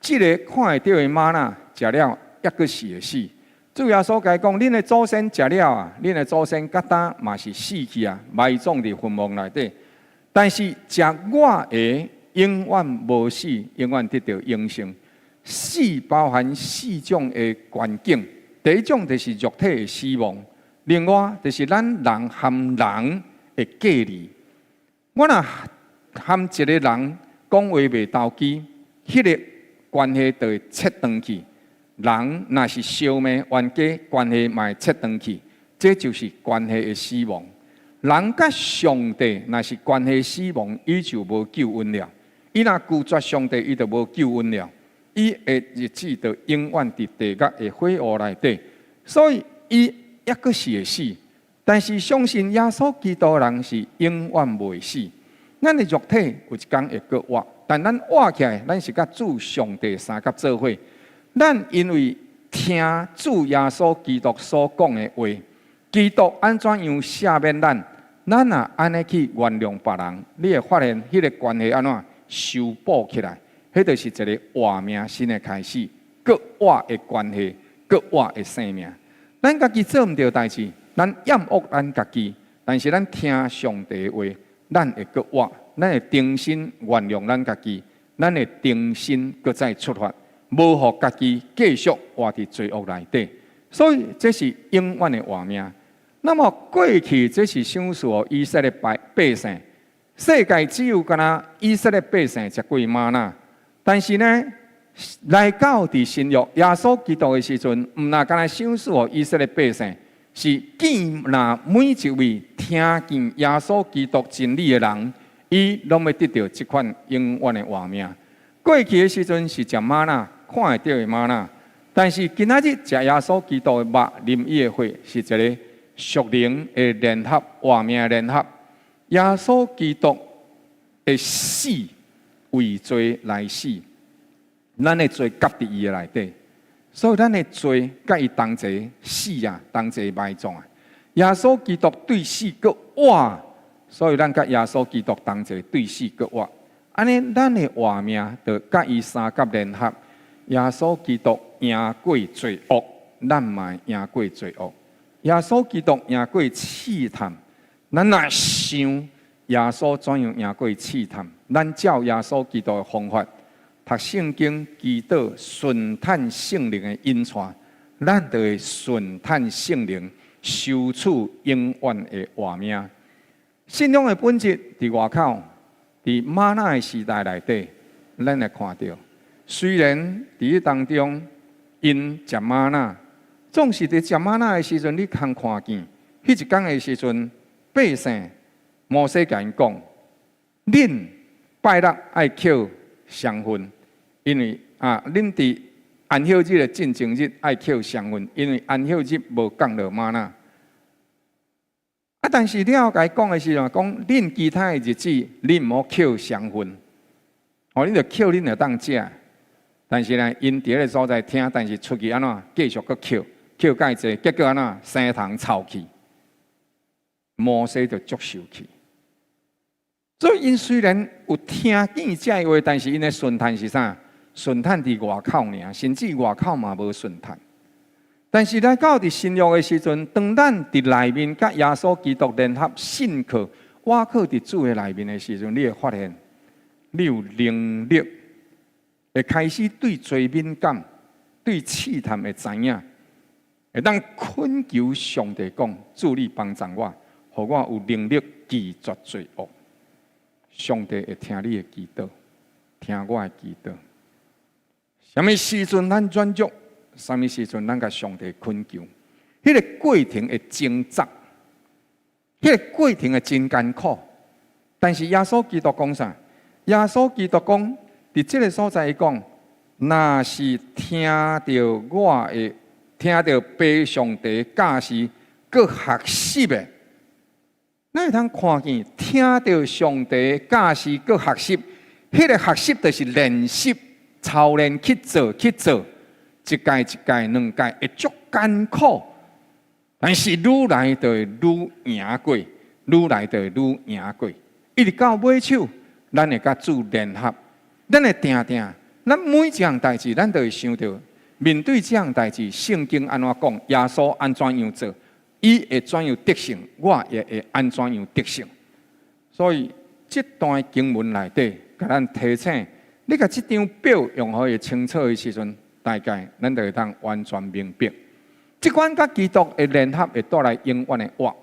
这个看会到的吗哪，食了。抑阁是会死。主耶稣甲伊讲：恁的祖先食了啊，恁的祖先甲呾嘛是死去啊，埋葬伫坟墓内底。但是食我的，永远无死，永远得到永生。死包含四种的环境，第一种就是肉体的死亡，另外就是咱人和人的隔离。我若和一个人讲话袂投机，迄个关系就会切断去。人若是消灭冤家，关系嘛会切断去，这就是关系的死亡。人甲上帝若是关系死亡，伊就无救恩了。伊若拒绝上帝，伊就无救恩了。伊的日子就永远伫地狱的火湖内底。所以伊抑阁是会死，但是相信耶稣基督人是永远袂死。咱的肉体有一天会阁活，但咱活起来，咱是甲主上帝三甲做伙。咱因为听主耶稣基督所讲的话，基督安怎样赦免咱，咱也安尼去原谅别人，你会发现迄个关系安怎修补起来，迄就是一个活命新的开始，各活的关系，各活的生命。咱家己做唔到代志，咱厌恶咱家己，但是咱听上帝的话，咱会各活，咱会重新原谅咱家己，咱会重新搁再出发。无互家己继续活伫罪恶内底，所以这是永远的活命。那么过去这是赏赐以色列百姓，世界只有干那以色列百姓食过吗哪？但是呢，来到伫新约耶稣基督的时阵，毋那干那赏赐以色列百姓，是见那每一位听见耶稣基督真理的人，伊拢要得到这款永远的活命。过去的时阵是食吗哪？看会到的吗哪？但是今仔日食耶稣基督的肉、啉伊的血，是一个属灵的联合、活命的联合。耶稣基督的死为罪来死，咱的罪夹伫伊的内底，所以咱的罪甲伊同齐死啊，同齐埋葬啊。耶稣基督对死搁活，所以咱甲耶稣基督同齐对死搁活。安尼，咱的活命就甲伊三角联合。耶稣基督赢过罪恶，咱嘛赢过罪恶。耶稣基督赢过试探，咱若想耶稣怎样赢过试探，咱照耶稣基督的方法，读圣经、祈祷、顺探圣灵的引传，咱就会顺探圣灵，收取永远的活命。信仰的本质伫外口。伫玛纳的时代内底，咱会看到，虽然伫当中因食玛纳，总是伫食玛纳的时阵，你通看见，迄一天的时阵，百姓摩西甲因讲，恁拜六爱扣上分，因为恁伫安息日的进前日爱扣上分，因为安息日无降落玛纳。但是了解讲的是讲，恁其他的日子，恁唔好扣上分，恁就扣恁就当食。但是呢，因伫个所在听，但是出去安怎继续搁扣介济，结果安怎生虫臭气，摩西就足受气。所以因虽然有听见这话，但是因的顺探是啥？顺探伫外口尔，甚至外口嘛无顺探。但是来到伫新约的时阵，当咱伫内面甲耶稣基督联合信靠，我靠伫主的内面的时阵，你会发现，你有能力会开始对罪敏感，对试探会知影，会当恳求上帝讲：主你帮助我，互我有能力拒绝罪恶。上帝会听你的祈祷，听我的祈祷。什么时阵咱专注？什么时阵咱甲上帝恳求？迄个过程会挣扎，迄个过程会真艰苦。但是耶稣基督讲啥？耶稣基督讲，伫这个所在讲，若是听到我的，听到被上帝教示，搁学习的，咱会通看见，听到上帝教示，搁学习，迄个学习就是练习、操练去做。一届一届，两届会足艰苦，但是愈来就会愈赢过，愈来就会愈赢过。一直到尾手，咱会甲主联合，咱会定，咱每一项代志，咱都会想到，面对这项代志，圣经安怎讲，耶稣安怎样做，伊会怎样得胜，我也会安怎样得胜。所以这段经文内底，甲咱提醒，你甲这张表用好会清楚的时阵。大概咱就会当完全明白，即款甲基督的联合会带来永远的活。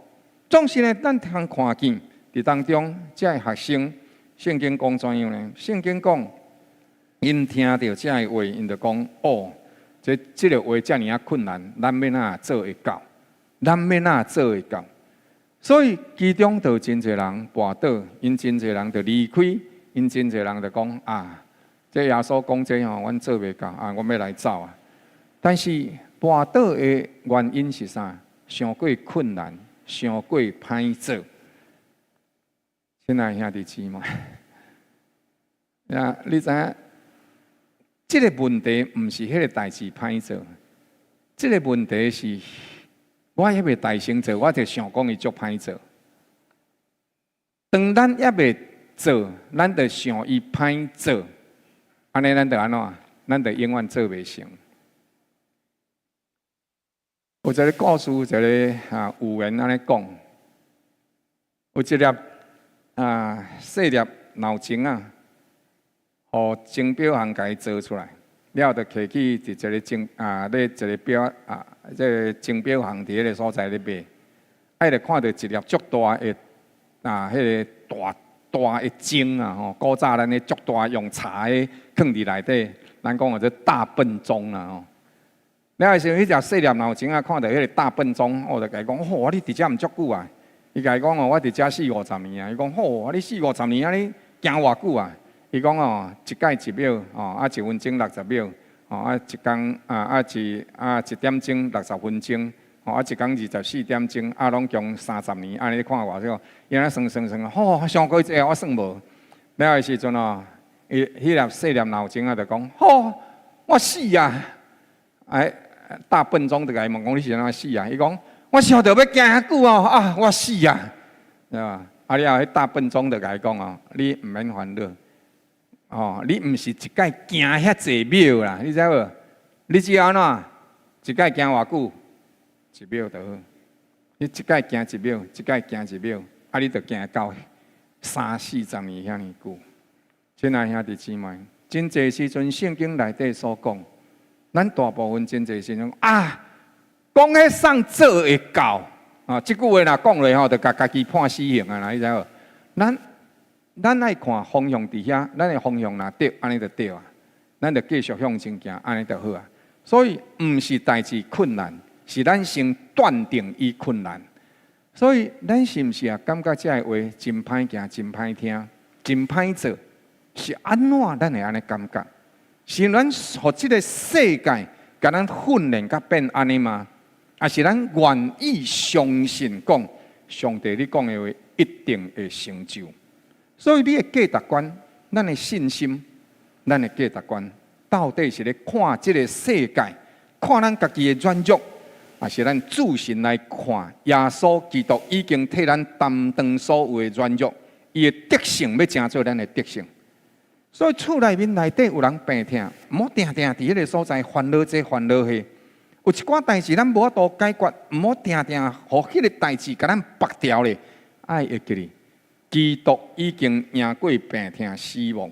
总是呢，咱通看见伫当中，这学生圣经讲怎样呢？圣经讲，因听到这个话，因就讲：哦，这个话遮尔困难，咱要哪做会到？咱要哪做会到？所以其中就真侪人跋倒，因真侪人就离开，因真侪人就讲啊。这耶稣讲这吼，阮做袂到啊，我要来走啊。但是跋倒的原因是啥？上过困难，上过歹做。亲爱兄弟姊妹，啊，你知影？这个问题毋是迄个代志歹做，这个问题是我还未大成做，我就想讲伊足歹做。当咱还未做，咱就想伊歹做。安尼咱就安怎？咱就永远做袂成。有一个故事，有一个寓言安尼讲，有一粒细粒脑精啊，互钟表行家做出来，了就摕去伫一个咧一个表这个钟表行伫迄个所在咧卖，就看到一粒足大的迄个大的钟啊，吼，古早咱咧足大用茶的放伫内底，咱讲做大笨钟啦，吼。了是迄只细粒脑钟啊，看到迄个大笨钟，我就甲伊讲：吼，你伫遮毋足久啊？伊甲伊讲：我伫遮40-50年啊。伊讲：吼，你40-50年啊，你行偌久啊？伊讲：哦，一届1秒，哦，1分钟60秒，哦，一天一点钟60分钟，一天24点钟，拢共30年，安尼看偌少，伊安尼算，上过济我算无。了的时阵哦，伊迄粒细粒脑筋就讲，我死啊！大笨钟就甲伊问讲你是安怎死啊？伊讲我想着要行遐久哦，我死啊，对吧？了后迄大笨钟就甲伊讲哦，你毋免烦恼，你毋是一届行遐济庙啦，你知无？你只要安怎？一届行偌久？1秒就好。你一届行1秒，一届行1秒，你就行到30-40年遐尼久。亲爱兄弟姊妹，真济时阵圣经内底所讲，咱大部分真济时阵讲迄送做会到即句话若讲落就甲家己判死刑啊！你知无？咱爱看方向伫遐，咱的方向若对，安尼就对啊。咱就继续向前行，安尼就好啊。所以毋是代志困难，是咱先断定伊困难。所以咱是毋是感觉这话真歹行、真歹听、真歹做？是安怎咱会安尼感觉？是咱互即个世界甲咱训练甲变安尼吗？还是咱愿意相信讲上帝你讲的话一定会成就？所以你的价值观，咱的信心，咱的价值观，到底是咧看即个世界，看咱家己的软弱，还是咱自信来看耶稣基督已经替咱担当所有的软弱，伊的德性要成做咱的德性。所以厝内面内底有人病痛，毋好定定伫迄个所在烦恼这烦恼迄。有一寡代志咱无法度解决，毋好定定，互迄个代志甲咱拔掉咧。爱会记哩，基督已经赢过病痛死亡，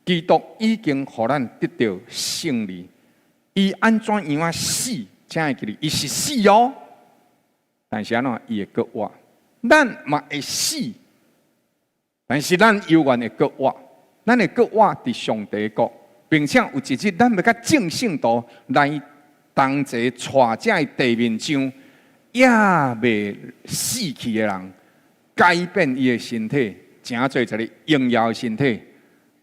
基督已经互咱得到胜利。伊安怎样死？请会记哩，伊是死哦，但是安怎伊会搁活？咱嘛会死，但是咱永远会搁活。咱会搁活伫上帝国，并且有一日，咱要甲正圣道来同齐带这地面上也未死去的人，改变伊的身体，成做一个荣耀的身体，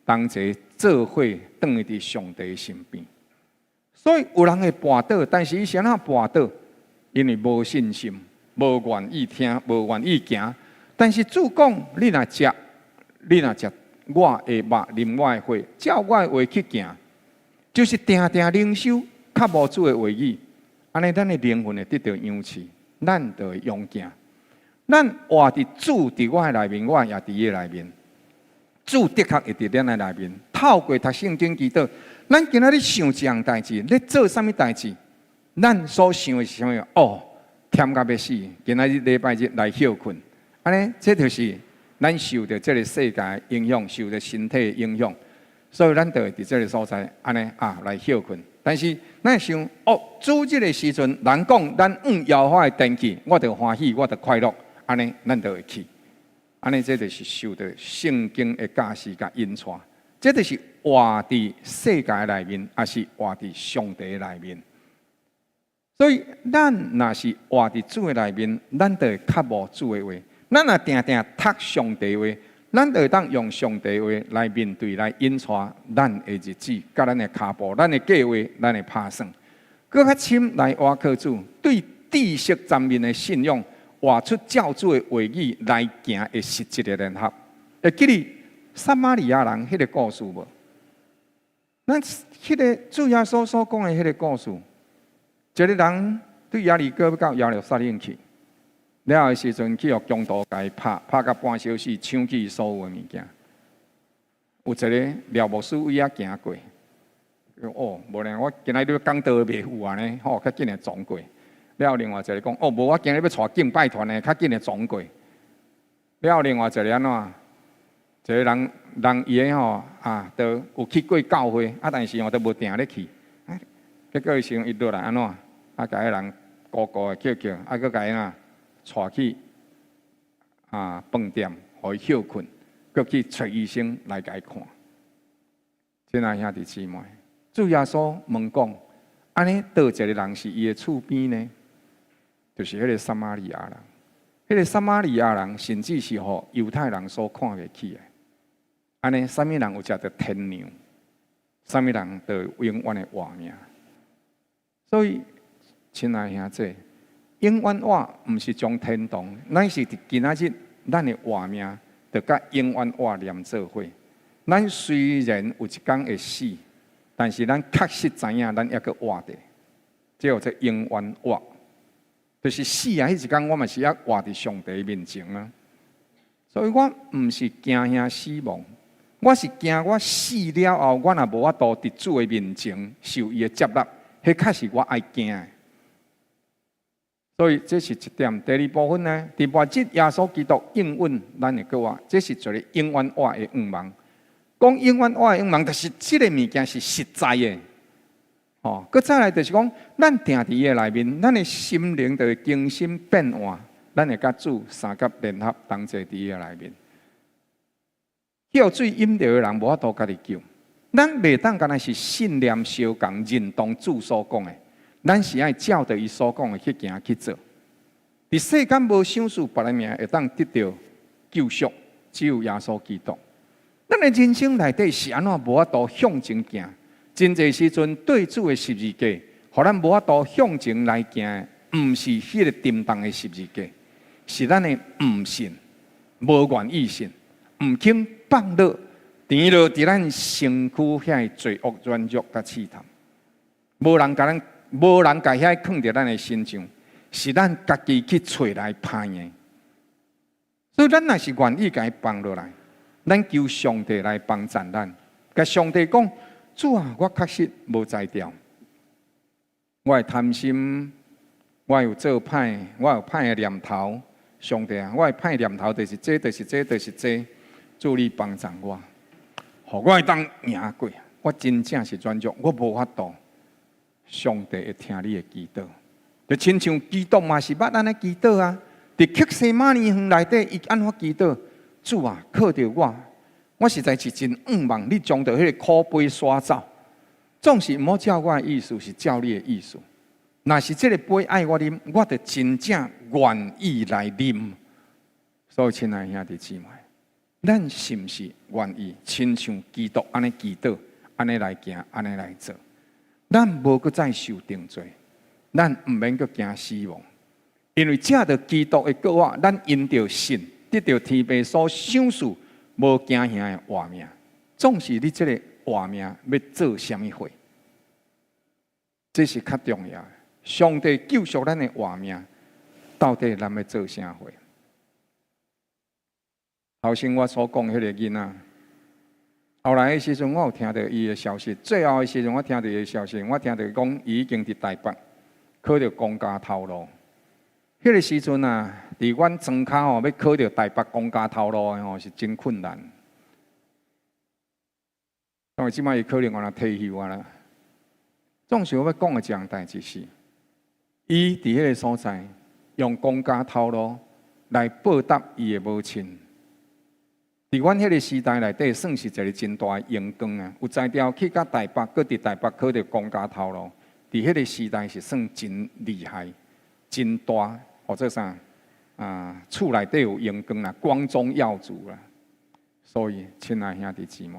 同齐做伙倒伫上帝身边。所以有人会跋倒，但是伊是安怎跋倒？因为无信心，无愿意听，无愿意行。但是主讲，你若食，我的肉啉我的血，照我的话去行，就是定定领受较无主的话语，安尼咱的灵魂会得到养赐，咱就会勇行。咱活伫主伫我的内面，我也伫伊的内面。主的确会伫咱的内面，透过读圣经祈祷，咱今仔日想一样代志，咧做啥物代志？咱所想的是啥物？忝甲要死，今仔日礼拜日来休困，安尼这就是。咱受到这个世界影响，受到身体影响，所以咱就会伫这个所在安尼来休困。但是咱想主这个时阵，人讲咱摇花的电器，我就欢喜，我就快乐，安尼咱就会去。安尼这就是受到圣经的教示甲引带，这就是活伫世界内面，还是活伫上帝内面。所以咱若是活伫主的内面，咱就会较无主的话。咱若定定读上帝话，咱就当用上帝话来面对、来引带咱的日子、甲咱的脚步、咱的计划、咱的打算，搁较深来挖靠主，对知识层面的信仰，活出教主的话语来行的实际的联合。会记哩撒玛利亚人迄个故事无？咱迄个主耶稣所讲的迄个故事，一个人对耶利哥要到耶路撒冷去。了的时阵，去互强盗甲伊拍到半小时，抢去所有的物件。有一个廖牧师位行过，无咧，我今仔日讲道袂赴安尼，较紧的撞过。了另外一个讲，无我今日要带敬拜团的，较紧的撞过。了另外一个安怎？一个人伊个都有去过教会，但是都无定咧去。结果伊落来安怎？甲迄人高高的叫，搁甲伊带去饭店，互伊休困，搁去找医生来甲伊看。亲爱兄弟姊妹，主耶稣问讲：安尼倒一个人是伊的厝边呢？就是迄个撒玛利亚人。迄个撒玛利亚人甚至是互犹太人所看袂起的。安尼，啥物人有食到天良？啥物人就永远的活命？所以，亲爱兄弟。永远活毋是将天堂，咱是伫今仔日咱的活命，着甲永远活连做伙。咱虽然有一天会死，但是咱确实知影，咱还阁活着，这叫做永远活。就是死啊！迄一天我嘛是要活伫上帝面前啊。所以我毋是惊遐死亡，我是惊我死了后，我若无法度伫主的面前受伊的接纳，迄确实我爱惊的。所以这是一点。第二部分呢，伫末日耶稣基督应允咱的话，这是一个永远活的愿望。讲永远活的愿望，就是这个物件是实在的。哦，佮再来就是讲，咱定伫伊内面，咱的心灵就会更新变化，咱会甲主三甲联合同齐伫伊内面。叫水饮着的人无法度家己救，咱袂当干那是信念相共，认同主所讲的，咱是爱照着伊所讲的去行去做。伫世间无想事别人命会当得到救赎，只有耶稣基督。咱的人生内底是安怎无法度向前行？真侪时阵对主的十字架，互咱无法度向前来行的，毋是迄个沉重的十字架，是咱的毋信、无愿意信、毋肯放落、填落伫咱身躯遐罪恶软弱甲试探。无人甲遐放伫咱的身上，是咱家己去找来拍的。所以咱若是愿意甲伊放落来，咱求上帝来帮助咱，甲上帝讲。主啊，我确实无才调，我会贪心，我有做歹，我有歹的念头。上帝啊，我的歹念头就是这，就是这，就是这。主你帮助我，互我会当赢过。我真正是软弱，我无法度。上帝会听你的祈祷，就亲像基督嘛是捌安尼祈祷啊。伫克西马尼园内底，伊安怎祈祷？主啊，靠着我。我实在是真仰望你将到迄个苦杯刷走，总是毋好照我的意思，是照你的意思。若是这个杯爱我啉，我就真正愿意来啉。所以，亲爱兄弟姊妹，咱是毋是愿意亲像基督安尼祈祷，安尼来行，安尼来做？咱无搁再受定罪，咱毋免搁惊死亡，因为借着基督的国话，咱因着信得到天父所赏赐。无惊吓的活命，总是你这个活命要做什么货，这是较重要的。上帝救赎咱的活命，到底咱要做啥货？头先我所讲迄个囡仔，后来的时阵，我有听到伊的消息。最后的时阵，我听到伊的消息，我听到讲伊已经伫台北考到公家头路。迄个时阵啊，伫阮庄脚吼，要考到台北公家头路的吼，是真困难。因为即摆伊可能我若退休啊啦。总是我要讲的一样代志是，伊伫迄个所在用公家头路来报答伊的母亲。伫阮迄个时代内底，算是一个真大的荣光啊！有才调去到台北，佮伫台北考到公家头路，伫迄个时代是算真厉害、真大。或者啥厝内底有阳光啦，光宗耀祖啦。所以，亲爱兄弟姊妹，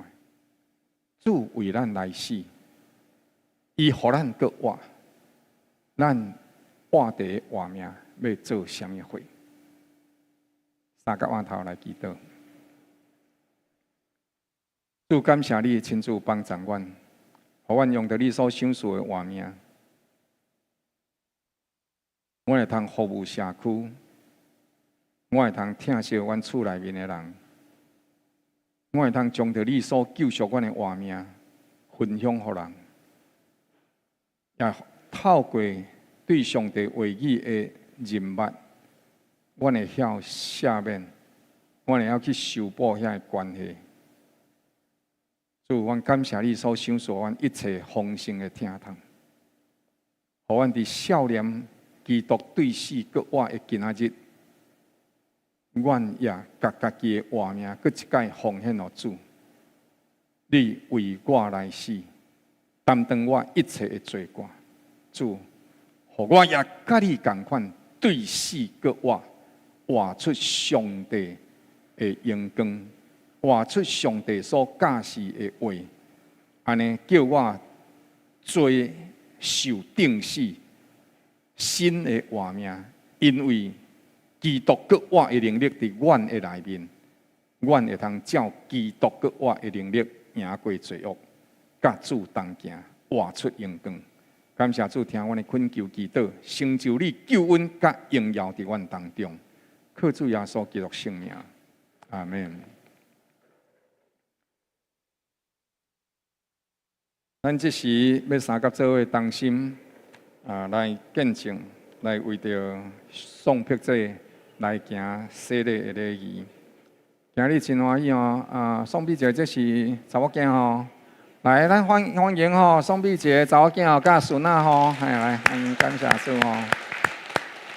主为咱来死，伊互咱搁活，咱活地活命要做什么货？三甲弯头来祈祷。主感谢你亲自帮助阮，互阮用着你所赏赐的活命。我会通服务社区，我会通疼惜阮厝内面的人，我会通将着你所救赎阮的活命分享予人，也透过对上帝话语的认捌，我会晓赦免，我会晓去修补遐的关系。主，阮感谢你所赏赐阮一切丰盛的疼痛，互阮伫少年。基督对死搁活的今仔日，阮也甲家己的活命搁一摆奉献予主。你为我来死，担当我一切的罪过。主，互我也甲你同款对死搁活，活出上帝的荣光，活出上帝所教示的话，安尼叫我做受定死。新的活命因为基督搁活的能力伫阮的内面，阮会通照基督搁活的能力赢过罪恶，甲主同行，活出荣光。感谢主，听阮的恳求祈祷，成就你救恩甲荣耀伫阮当中。靠主耶稣基督圣名，阿门。咱这时要三甲做伙同心来见证，来为着送辟者来行洗礼的礼仪。今日真欢喜哦！送辟者这是查某囝吼，来，咱欢迎吼，送辟者查某囝吼，甲孙仔吼，来，感谢主吼。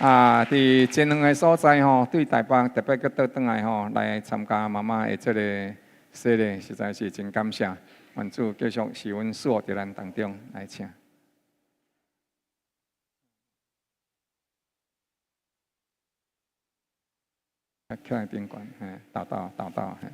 伫这两个所在吼，对台北特别搁倒转来吼，来参加妈妈的这个洗礼，实在是真感谢。愿主继续是阮所伫咱当中来请。起来顶管，祷告，等一下等一下。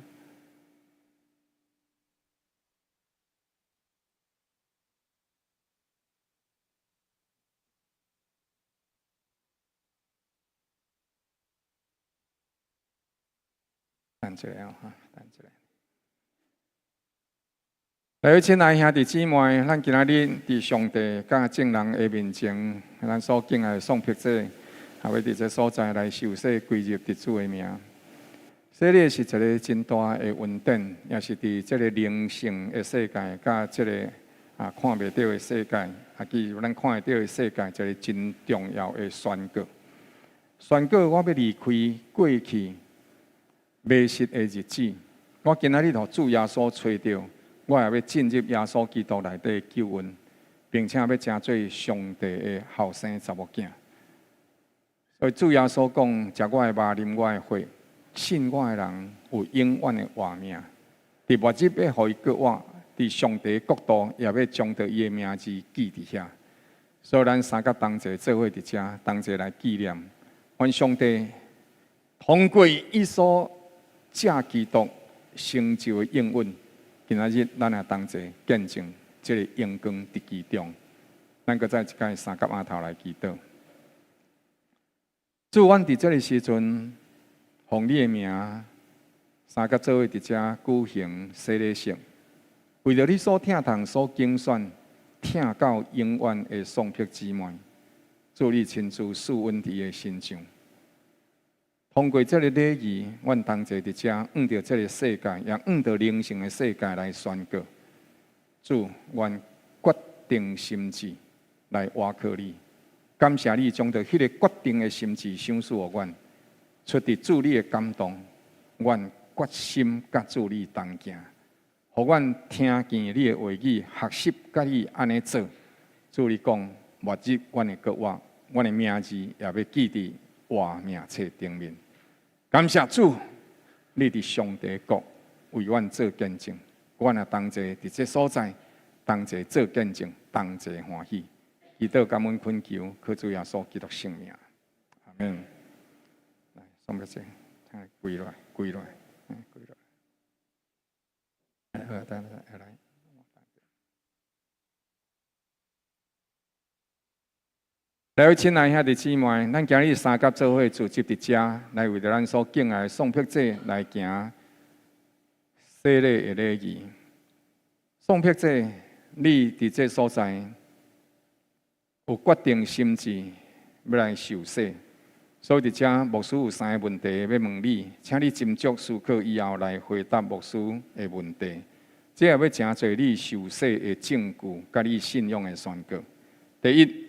各位亲爱兄弟姊妹，咱今仔日伫上帝甲众人的面前，咱所敬爱的送辟者，还会伫这所在来受洗归入伫主的名。洗礼是一个真大的恩典，也是伫这个灵性的世界，甲这个看袂到的世界，其实咱看得到的世界，一个真重要的宣告。宣告我要离开过去迷失的日子，我今仔日互主耶稣找到。我也要进入耶稣基督内底救恩，并且要成做上帝的后生查某囝。所以主耶稣讲：食我的肉，啉我的血，信我的人有永远的活命。伫末日要互伊搁活，伫上帝国度也要将着伊的名字记伫遐。所以咱三甲同齐做伙伫遮，同齐来纪念。愿上帝通过伊所借基督成就的应允。今仔日，咱也同齐见证这个阳光伫其中。咱搁再一摆三甲头来祈祷。主，阮伫这个时阵，奉你的名，三甲做伙伫遮举行洗礼式，为着你所疼痛、所竞选、疼到永远的送辟姊妹，祝你亲自赐恩伫的身上。通过这个礼仪，阮同齐伫遮，按照这个世界，也按照灵性的世界来宣告。主，愿决定心志来挖靠你，感谢你将着迄个决定的心志赏赐予阮，出于主你的感动，阮决心甲主你同行，互阮听见你的话语，学习甲你安尼做。主你讲，末日阮会搁活，阮的名字也要记伫活命册顶面。感谢主，你伫上帝国为阮做见证，阮也同齐伫这所在，同齐做见证，同齐欢喜。祈祷感恩恳求，靠主耶稣基督圣名，阿门。来，送别者，跪落来，跪落来，跪落来。来。各位亲爱兄弟姊妹，咱今日三甲做伙组织伫遮，来为着咱所敬爱的送辟者来行洗礼的礼仪。送辟者，你伫这所在有决定心志要来受洗，所以伫遮牧师有三个问题要问你，请你斟酌思考以后来回答牧师的问题。这也要诚侪你受洗的证据，甲你信仰的宣告。第一，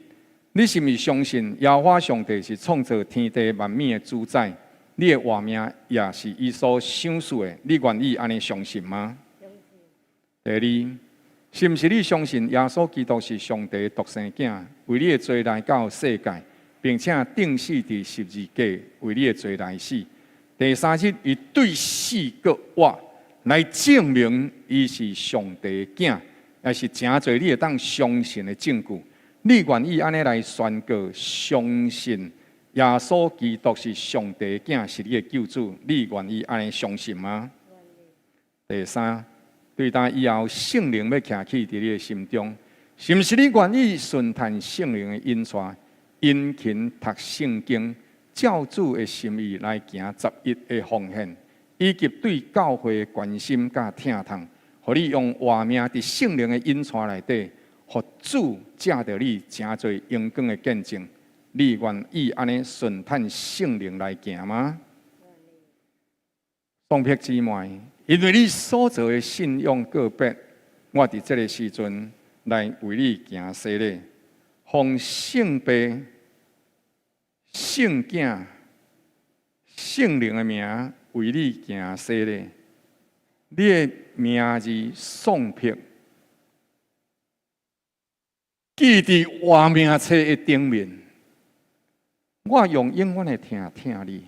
你是毋是相信耶和华上帝是创造天地万物的主宰？你的活命也是伊所赏赐的，你愿意安尼相信吗？第二，是毋是你相信耶稣基督是上帝独生囝，为你的罪来到世界，并且钉死伫十字架，为你的罪来死？第三日，伊对死搁活，来证明伊是上帝的囝，也是诚侪你会当相信的证据。你愿意安尼来宣告，相信耶稣基督是上帝的囝，是你的救主？你愿意安尼相信吗？第三，对待以后圣灵要徛起伫你的心中，是毋是你愿意顺探圣灵的引带，殷勤读圣经，教主的心意来行11个奉献，以及对教会的关心甲疼痛，互你用活命伫圣灵的引带内底，互主借着你诚侪荣光的见证。你愿意安尼顺探圣灵来行吗？双璧姊妹，因为你所做的信仰个别，我伫这个时阵来为你行洗礼，奉圣父、圣子、圣灵的名为你行洗礼。你的名字宋璧，记伫活命册的顶面。我用永远的听你。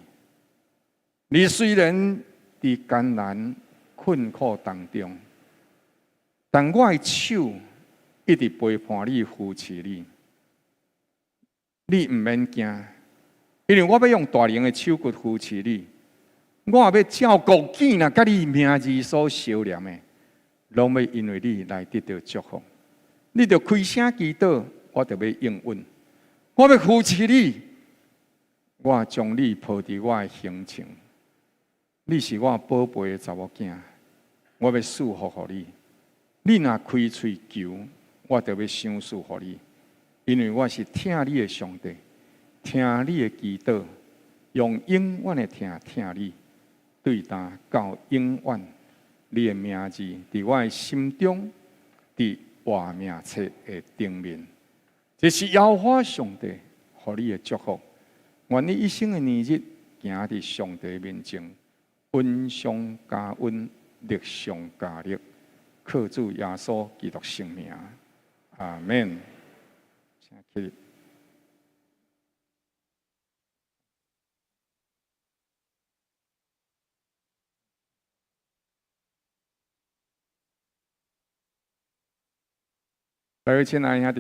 你虽然伫艰难困苦当中，但我的手一直陪伴你、扶持你。你毋免惊，因为我要用大能的手骨扶持你。我也要照顾囝仔，甲你名字所修念的，拢要因为你来得到祝福。你着开声祈祷，我着要应允。我要扶持你。我将你抱伫我的胸前，你是我宝贝的查某囝，我要祝福互你。你若开嘴求，我就要赏赐互你，因为我是听你的上帝，听你的祈祷，用永远的听你，对答到永远。你的名字伫我的心中，伫活命册的顶面，这是耶和华上帝互你的祝福。愿你一生的年日行伫上帝面前，恩上加恩，力上加力，靠主耶稣基督圣名，阿门。请起立。各位亲爱兄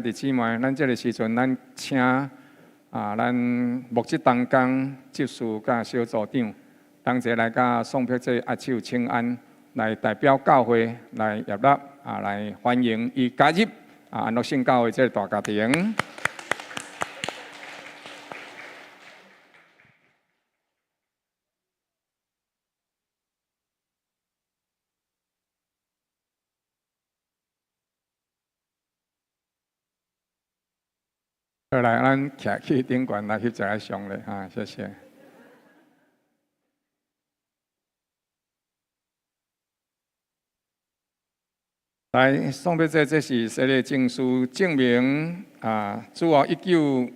弟姊妹，咱这个时阵，咱请咱牧职同工执事甲小组长，同齐来甲宋璧这握手请安，来代表教会来业立来欢迎伊加入安乐圣教会这个大家庭。好，来，咱徛去顶悬来翕一个相咧，谢谢。来，宋璧这是洗礼证书，证明主要1955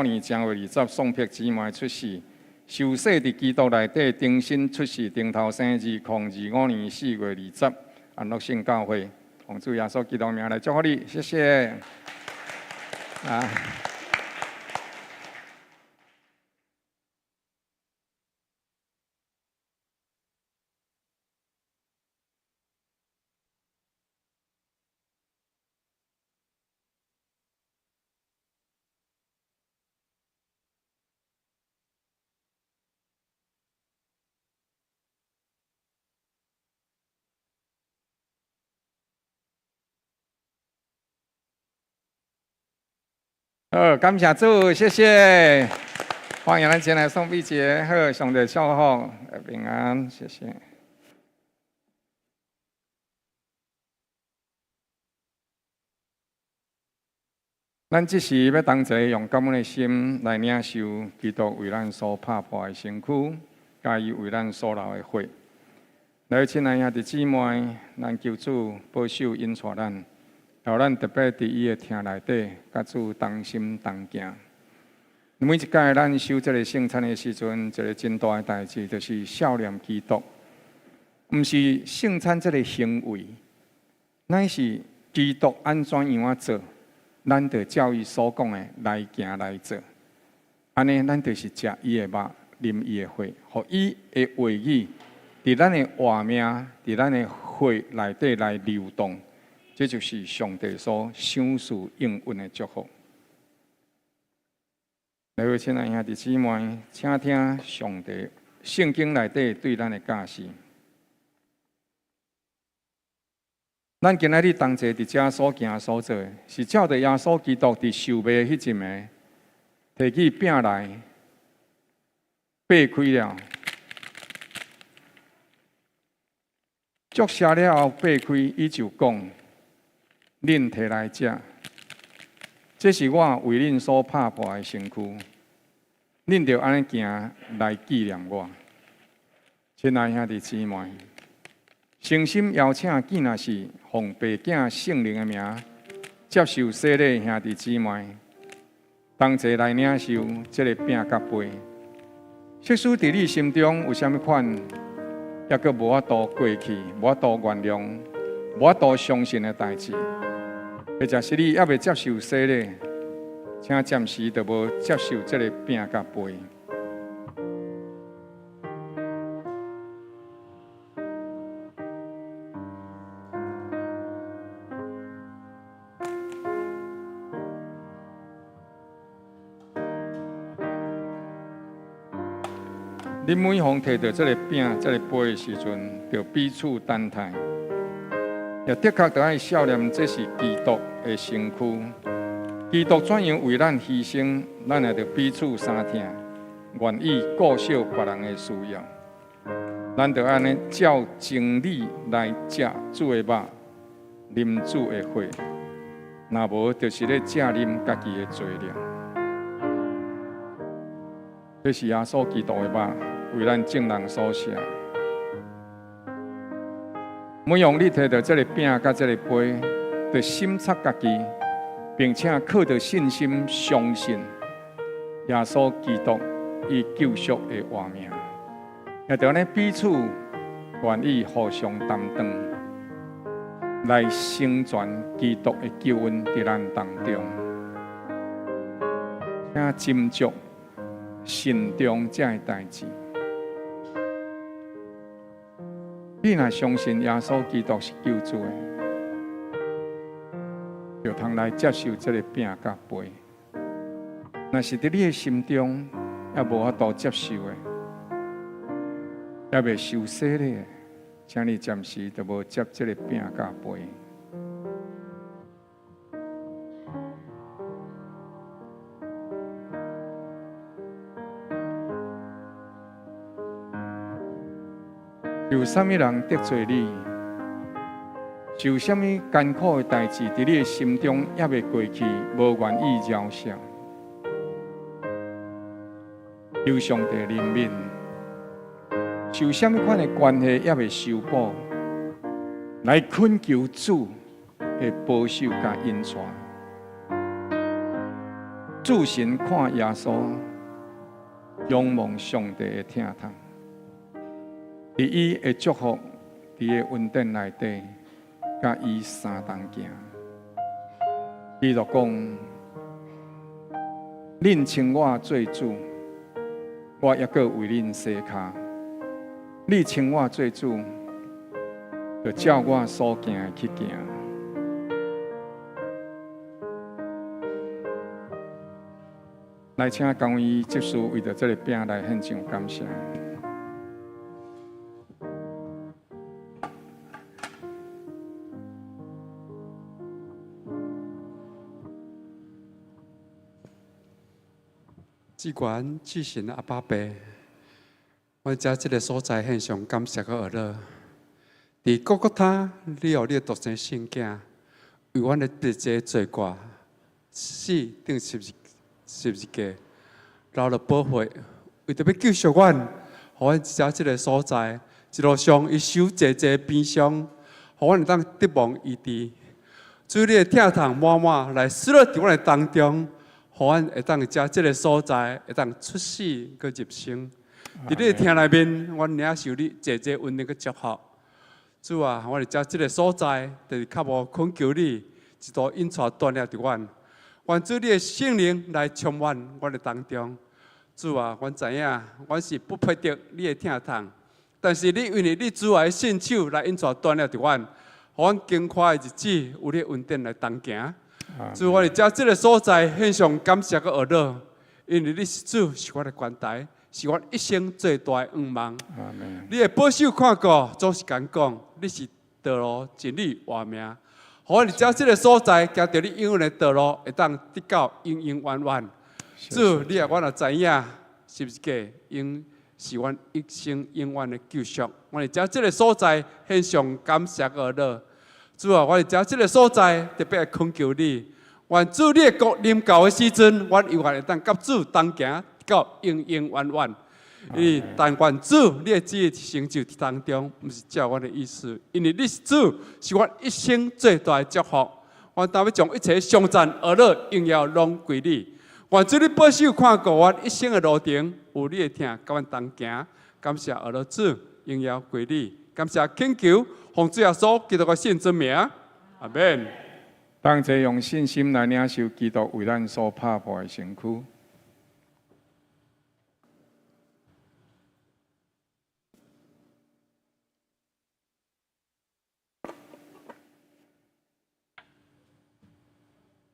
年正月20，宋璧姊妹出世，受洗伫基督内底，重新出世，顶头生2025年4月20，安乐圣教会，奉主耶稣基督名来祝福你，谢谢。好，感谢主，谢谢。欢迎咱前来宋璧节，好，上帝祝福平安，谢谢。咱这时要同齐用感恩的心来领受基督为咱所拍破的身躯，加以为咱所流的血。来，亲爱兄弟姊妹，咱求主保守引带咱。互咱特别伫伊的厅内底，甲主同心同行。每一届咱守这个圣餐的时阵，一个真大的代志，就是孝念基督。毋是圣餐这个行为，乃是基督安怎样啊做，咱就照伊所讲的来行来做。安尼，咱就是食伊的肉，啉伊的血，互伊的话语伫咱的活命，伫咱的血内底来流动。这就是上帝所赏赐应允的祝福。各位亲爱兄弟姊妹，请听上帝圣经内底对咱的教示。咱今仔日同齐伫遮所行所做，是照着耶稣基督伫受卖迄阵的摕起饼来，掰开了，祝谢了后掰开，伊就讲：恁摕来食，这是我为恁所拍破的身躯，恁着安尼行来纪念我。亲爱兄弟姊妹，诚心邀请既然是奉爸囝圣灵的名接受洗礼兄弟姊妹，同齐来领受这个饼甲杯。即使伫你心中有啥物款，抑阁无法度过去，无法度原谅，无法度相信的代志，或者是你抑未接受洗礼，请暂时就无接受这个饼甲杯。恁每逢摕到这个饼、这个杯的时阵，就彼此等待，也的确着爱孝念，这是基督的身躯。基督怎样为咱牺牲，咱也着彼此相听，愿意顾惜别人的需要。咱着安尼照真理来食主的肉，啉主的血，若无就是咧食啉家己的罪孽。这是耶稣基督的肉。为咱正人所写，每样你摕到这个饼甲这个杯，就审察家己，并且靠着信心相信耶稣基督以救赎的活命，也着呢彼此愿意互相担当，来成全基督的救恩伫咱当中，请斟酌慎重这个代志。你若相信耶稣基督是救主的，就通来接受这个饼甲杯。若是伫你的心中也无法度接受的，也未受洗礼的，请你暂时就无接这个饼甲杯。有啥物人得罪你？有啥物艰苦的代志，伫你的心中也未过去，无愿意饶恕。有上帝怜悯，受啥物款的关系也未修补，来恳求主的保守甲引传。主神看耶稣，仰望上帝的听堂。伫伊的祝福，伫伊的恩典内底，甲伊相同行。伊就讲：恁称我做主，我抑阁为恁洗骹；你称我做主，就照我所行的去行。来，请讲伊接受为着这个饼来献上感谢。至关至神阿爸爸，我将这个所在献上感谢和乐。伫各各他，你有你独生圣囝，为阮的一切罪过，死顶十字架，留了保护，为着要救赎阮，互阮将这个所在一路上伊受济悲伤，互阮会当得望医治。主你的疼痛满满来施落伫阮的当中。互阮会当将这个所在会当出世搁入生，伫你的厅内面，阮领受你济恩典搁祝福。主啊，我哋将这个所在，就是较无恳求你，一度引带锻炼伫阮。愿主你的圣灵来充满阮的当中。主啊，阮知影，阮是不配得你的疼痛，但是你因为你主爱的信手来引带锻炼伫阮，互阮经快的日子有你的恩典来同行。主，我哋将这个所在献上感谢和乐乐，因为你是主，是我的关台，是我一生最大的愿望。你的保守看顾，总是敢讲，你是道路、真理、活命。互我哋将这个所在，行到你应允的道路，会当得到永永远远。主，你也我也知影，十字架是阮一生永远的救赎。我哋将这个所在献上感谢而乐。主啊，我哋将这个所在特别恳求你，愿主你的国临到的时阵，阮永远会当甲主同行到永永远远。但愿主你的旨意成就当中，不是照阮的意思，因为你是主，是阮一生最大的祝福。我当要将一切颂赞、而乐、荣耀拢归你。愿主你保守看顾阮一生的路程，有你的听，甲阮同行。感谢而乐主，荣耀归你。感谢恳求，奉主耶稣基督的圣之名，阿门。当这用信心来领受基督为咱所拍破的身躯。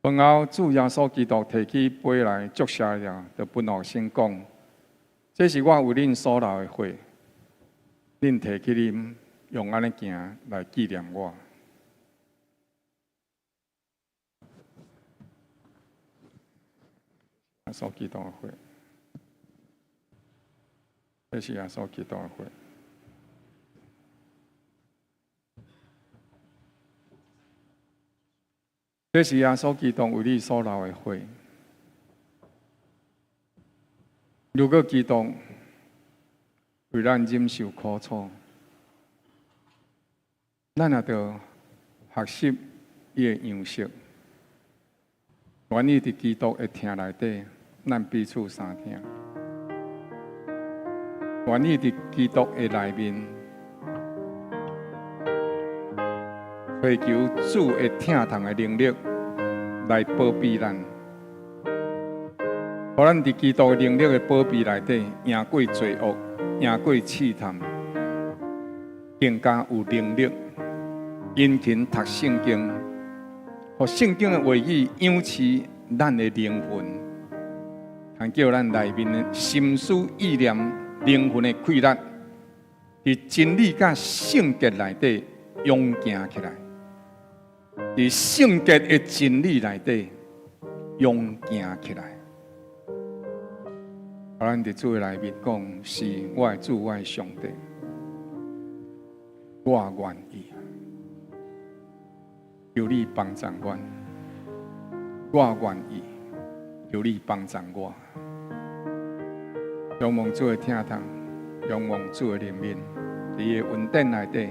饭后，主耶稣基督提起杯来，祝谢了，就分互先讲：这是我为恁所流的血，恁提起啉，用安尼行来纪念我。耶稣基督的血，这是耶稣基督的血。这是耶稣基督为你所流的血。如果基督为咱忍受苦楚，咱也着学习伊的样式，愿意伫基督的听内底，咱彼此相听；愿意伫基督的内面，祈求主的听堂的能力来保庇咱，互咱伫基督的能力的保庇内底，赢过罪恶，赢过试探，更加有能力殷勤读圣经，互圣经的话语养持咱的灵魂，通叫咱内面的心思意念、灵魂的快乐，伫真理甲圣洁内底勇行起来。伫圣洁的真理内底，勇行起来。互咱伫主的内面讲，是我的主，我的上帝，我愿意，求你帮助我，我愿意，求你帮助我。仰望主的听堂，仰望主的灵面，伫伊的恩典内底，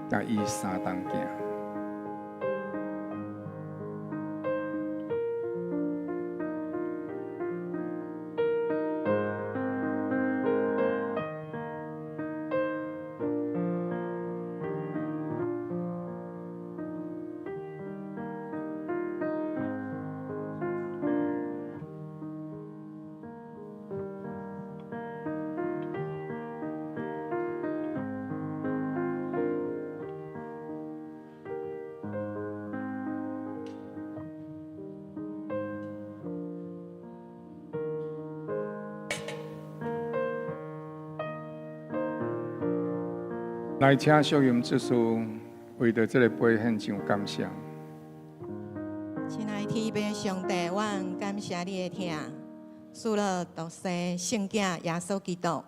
甲伊相同行。来，请小音之师为着这个杯献上感谢。亲爱的天父上帝，我感谢你的听，赐了独生圣子耶稣基督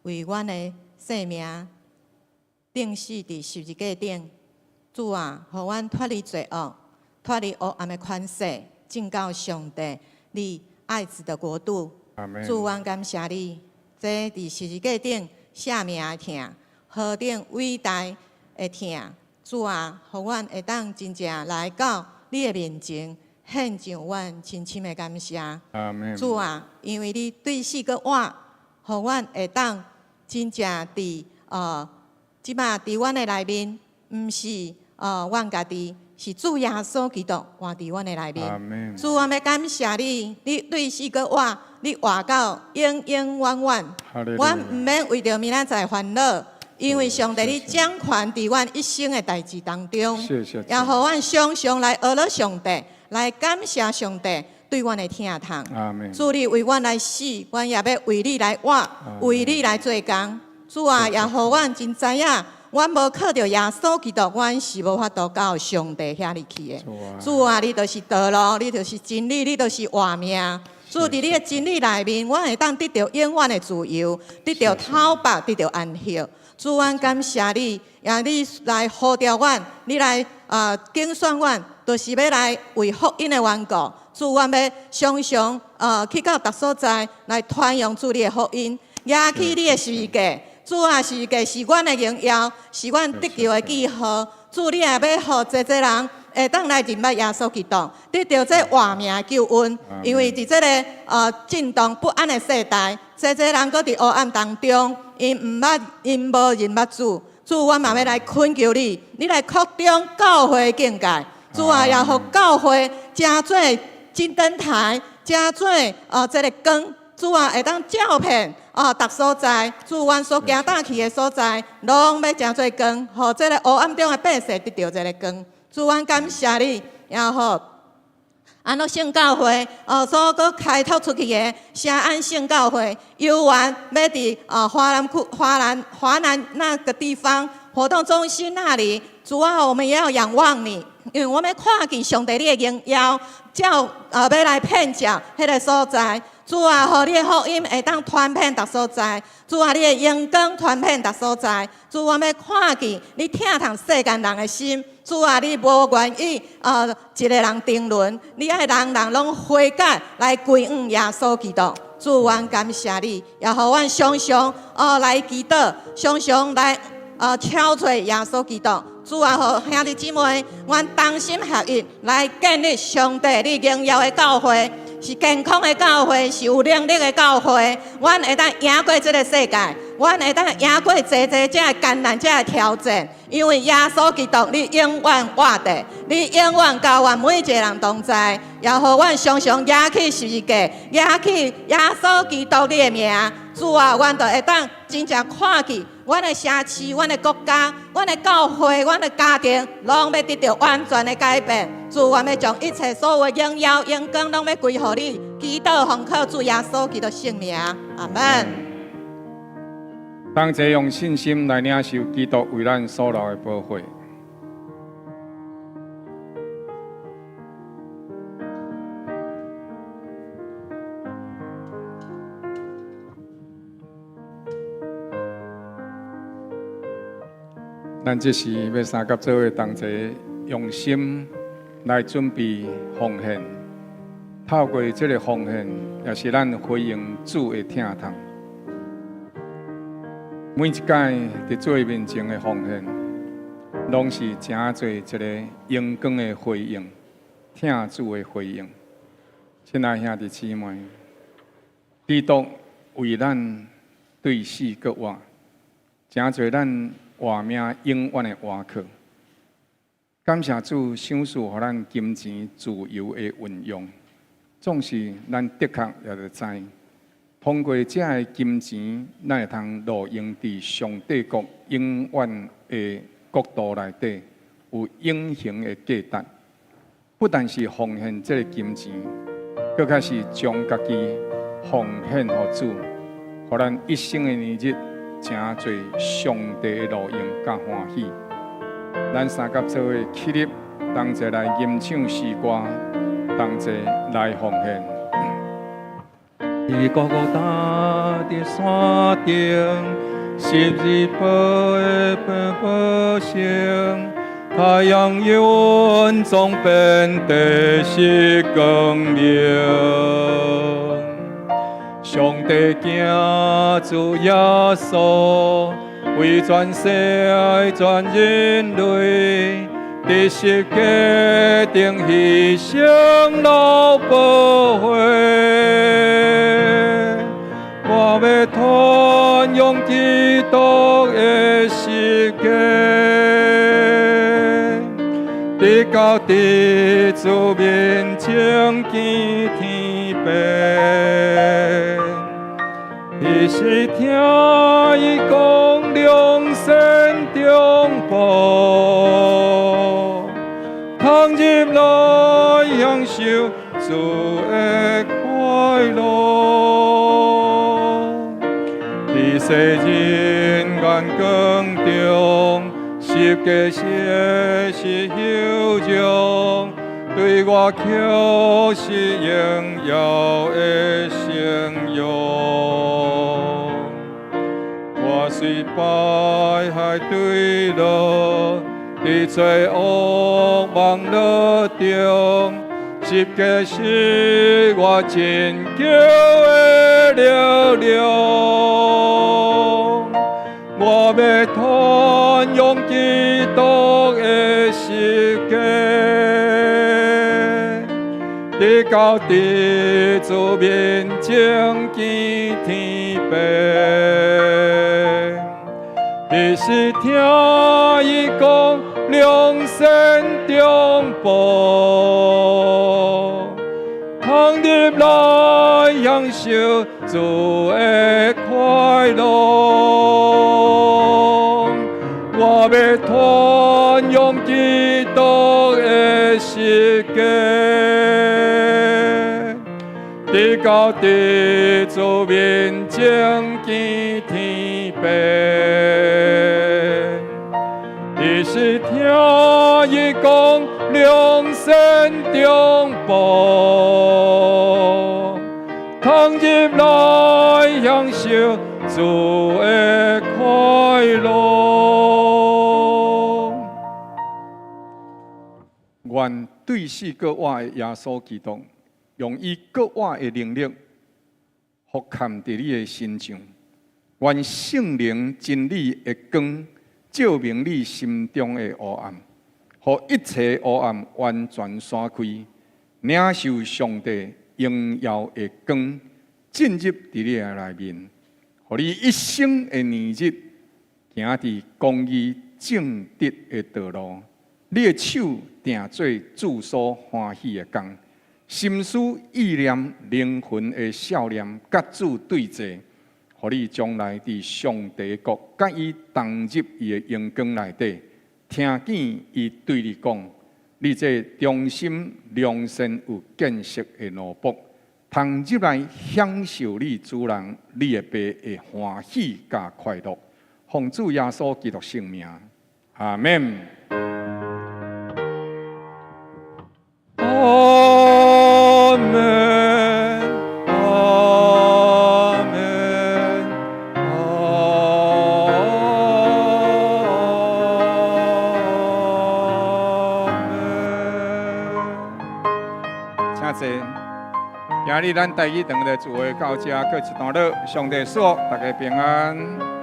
为阮的性命钉死伫十字架顶。主啊，互阮脱离罪恶，脱离黑暗的权势，进到上帝你爱子的国度。主，阮感谢你，这伫十字架顶舍命的听。何等伟大的听！主啊，互阮会当真正来到你的面前，献上阮深深的感谢。主啊，因为你对四个我，互阮会当真正伫即马伫阮的内面，毋是阮家己，是主耶稣基督活伫阮的内面。主，我要感谢你，你对四个我，你活到永永远远。阮毋免为着明仔载烦恼。因为上帝，你掌权伫阮一生的代志当中，也互阮常常来学了上帝，来感谢上帝对阮的听堂。主，你为阮来死，阮也要为你来活，为你来做工。主啊，也互阮真知影，阮无靠着耶稣基督，阮是无法度到上帝遐里去的。主啊，你就是道路，你就是真理，你就是活命。主伫你的真理内面，我会当得到永远的自由，得到讨白，得到安息。主，我感谢你，也你来呼召我，你来竞选我，就是要来为福音的缘故。主，我要常常去到各所在来传扬主你的福音，也去你的十字架。主啊，十字架是阮的荣耀，是阮得救的记号。主，你也要互济人会当来认捌耶稣基督，得到这活命的救恩。因为伫这个震动不安的世代，济人搁伫黑暗当中，因无认捌主。主，我嘛要来恳求你，你来扩张教会的境界。主啊，也互教会加做金灯台，加做这个光。主啊，会当照遍逐所在，主阮所行打去的所在，拢要真做光，互这个黑暗中的百姓得到这个光。主，阮感谢你，然后安乐圣教会所搁开拓出去的社安圣教会，有缘要伫华南那个地方活动中心那里。主啊，我们也要仰望你，因为我们看见上帝你的荣耀，要来骗教迄个所在。主啊，互你的福音会当传遍逐所在。主啊，你的阳光传遍逐所在。主，我要看见你疼痛世间人的心。主啊，你无愿意一个人定论，你爱人人拢悔改来归向耶稣基督。主，阮感谢你，也互阮常常来祈祷，常常来敲做耶稣基督。主啊，互兄弟姊妹，阮同心合一来建立上帝你荣耀的教会。是健康的教会，是有能力的教会。阮会当赢过这个世界，阮会当赢过这艰难这挑战。因为耶稣基督，你永远活着，你永远甲阮每一个人同在。也互阮常常举起十字架，举起耶稣基督你的名。主啊，阮就会当真正看见阮的城市、阮的国家、阮的教会、阮的家庭，拢要得到完全的改变。主，我要将一切所有的荣耀、荣光，拢要归乎你。祈祷奉靠主耶稣基督圣名，阿门。同齐用信心来领受基督为咱所留的保惠。咱这时要三甲做伙同齐用心来准备奉献，透过这个奉献，也是咱回应主的疼痛。每一届伫主面前的奉献，拢是真做一个阳光的回应，疼主的回应。亲爱兄弟姊妹，基督为咱对死搁活，真做咱活命永远的活靠。感谢主赏赐予咱金钱自由的运用，总是咱的确也着知，通过这个金钱，咱会通路用伫上帝国永远的国度内底，有永恒的价值。不但是奉献这个金钱，更开始将家己奉献给主，互咱一生的年日。真做上帝的路用甲欢喜，咱三甲做伙起立，同齐来吟唱诗歌，同齐来奉献。在高高大的山顶，十字堡的宝星，太阳幽暗中变得是光亮。上帝行主耶稣，为全世界全人类，伫十架顶牺牲流宝血。我要传扬基督的十架，伫到地主面前见天白。伊是听伊讲良善中报，通入来享受主的快乐。伫世人眼光中，十架血是休将，对我却是荣耀的声誉。我虽败害对落，伫罪恶网络中，十架是我拯救的力量。我要传扬基督的十架，伫到地主面前见天白。你是听伊讲良善中报，通入来享受主的快乐。我要传扬基督的十架，伫到地主面前见天白。你是听伊讲良善中报，通入来享受主的快乐。愿对世各活的耶稣基督，用伊各活的能力，复看伫你的心上。愿圣灵真理的光，照明你心中的黑暗，互一切黑暗完全散开，领受上帝荣耀的光，进入伫你的内面，互你一生的年日行伫公义正直的道路。你的手定做主所欢喜的工，心思意念、灵魂的笑脸，甲主对齐，互你将来伫上帝国，甲伊同入伊的荣光内底，听见伊对你讲：你这忠心良善有见识的奴仆，通入来享受你主人、你的爸的欢喜甲快乐。奉主耶稣基督圣名，阿门。阿门，阿门，阿门。请坐。今日咱第一堂的聚会到这，过一段落，上帝祝大家平安。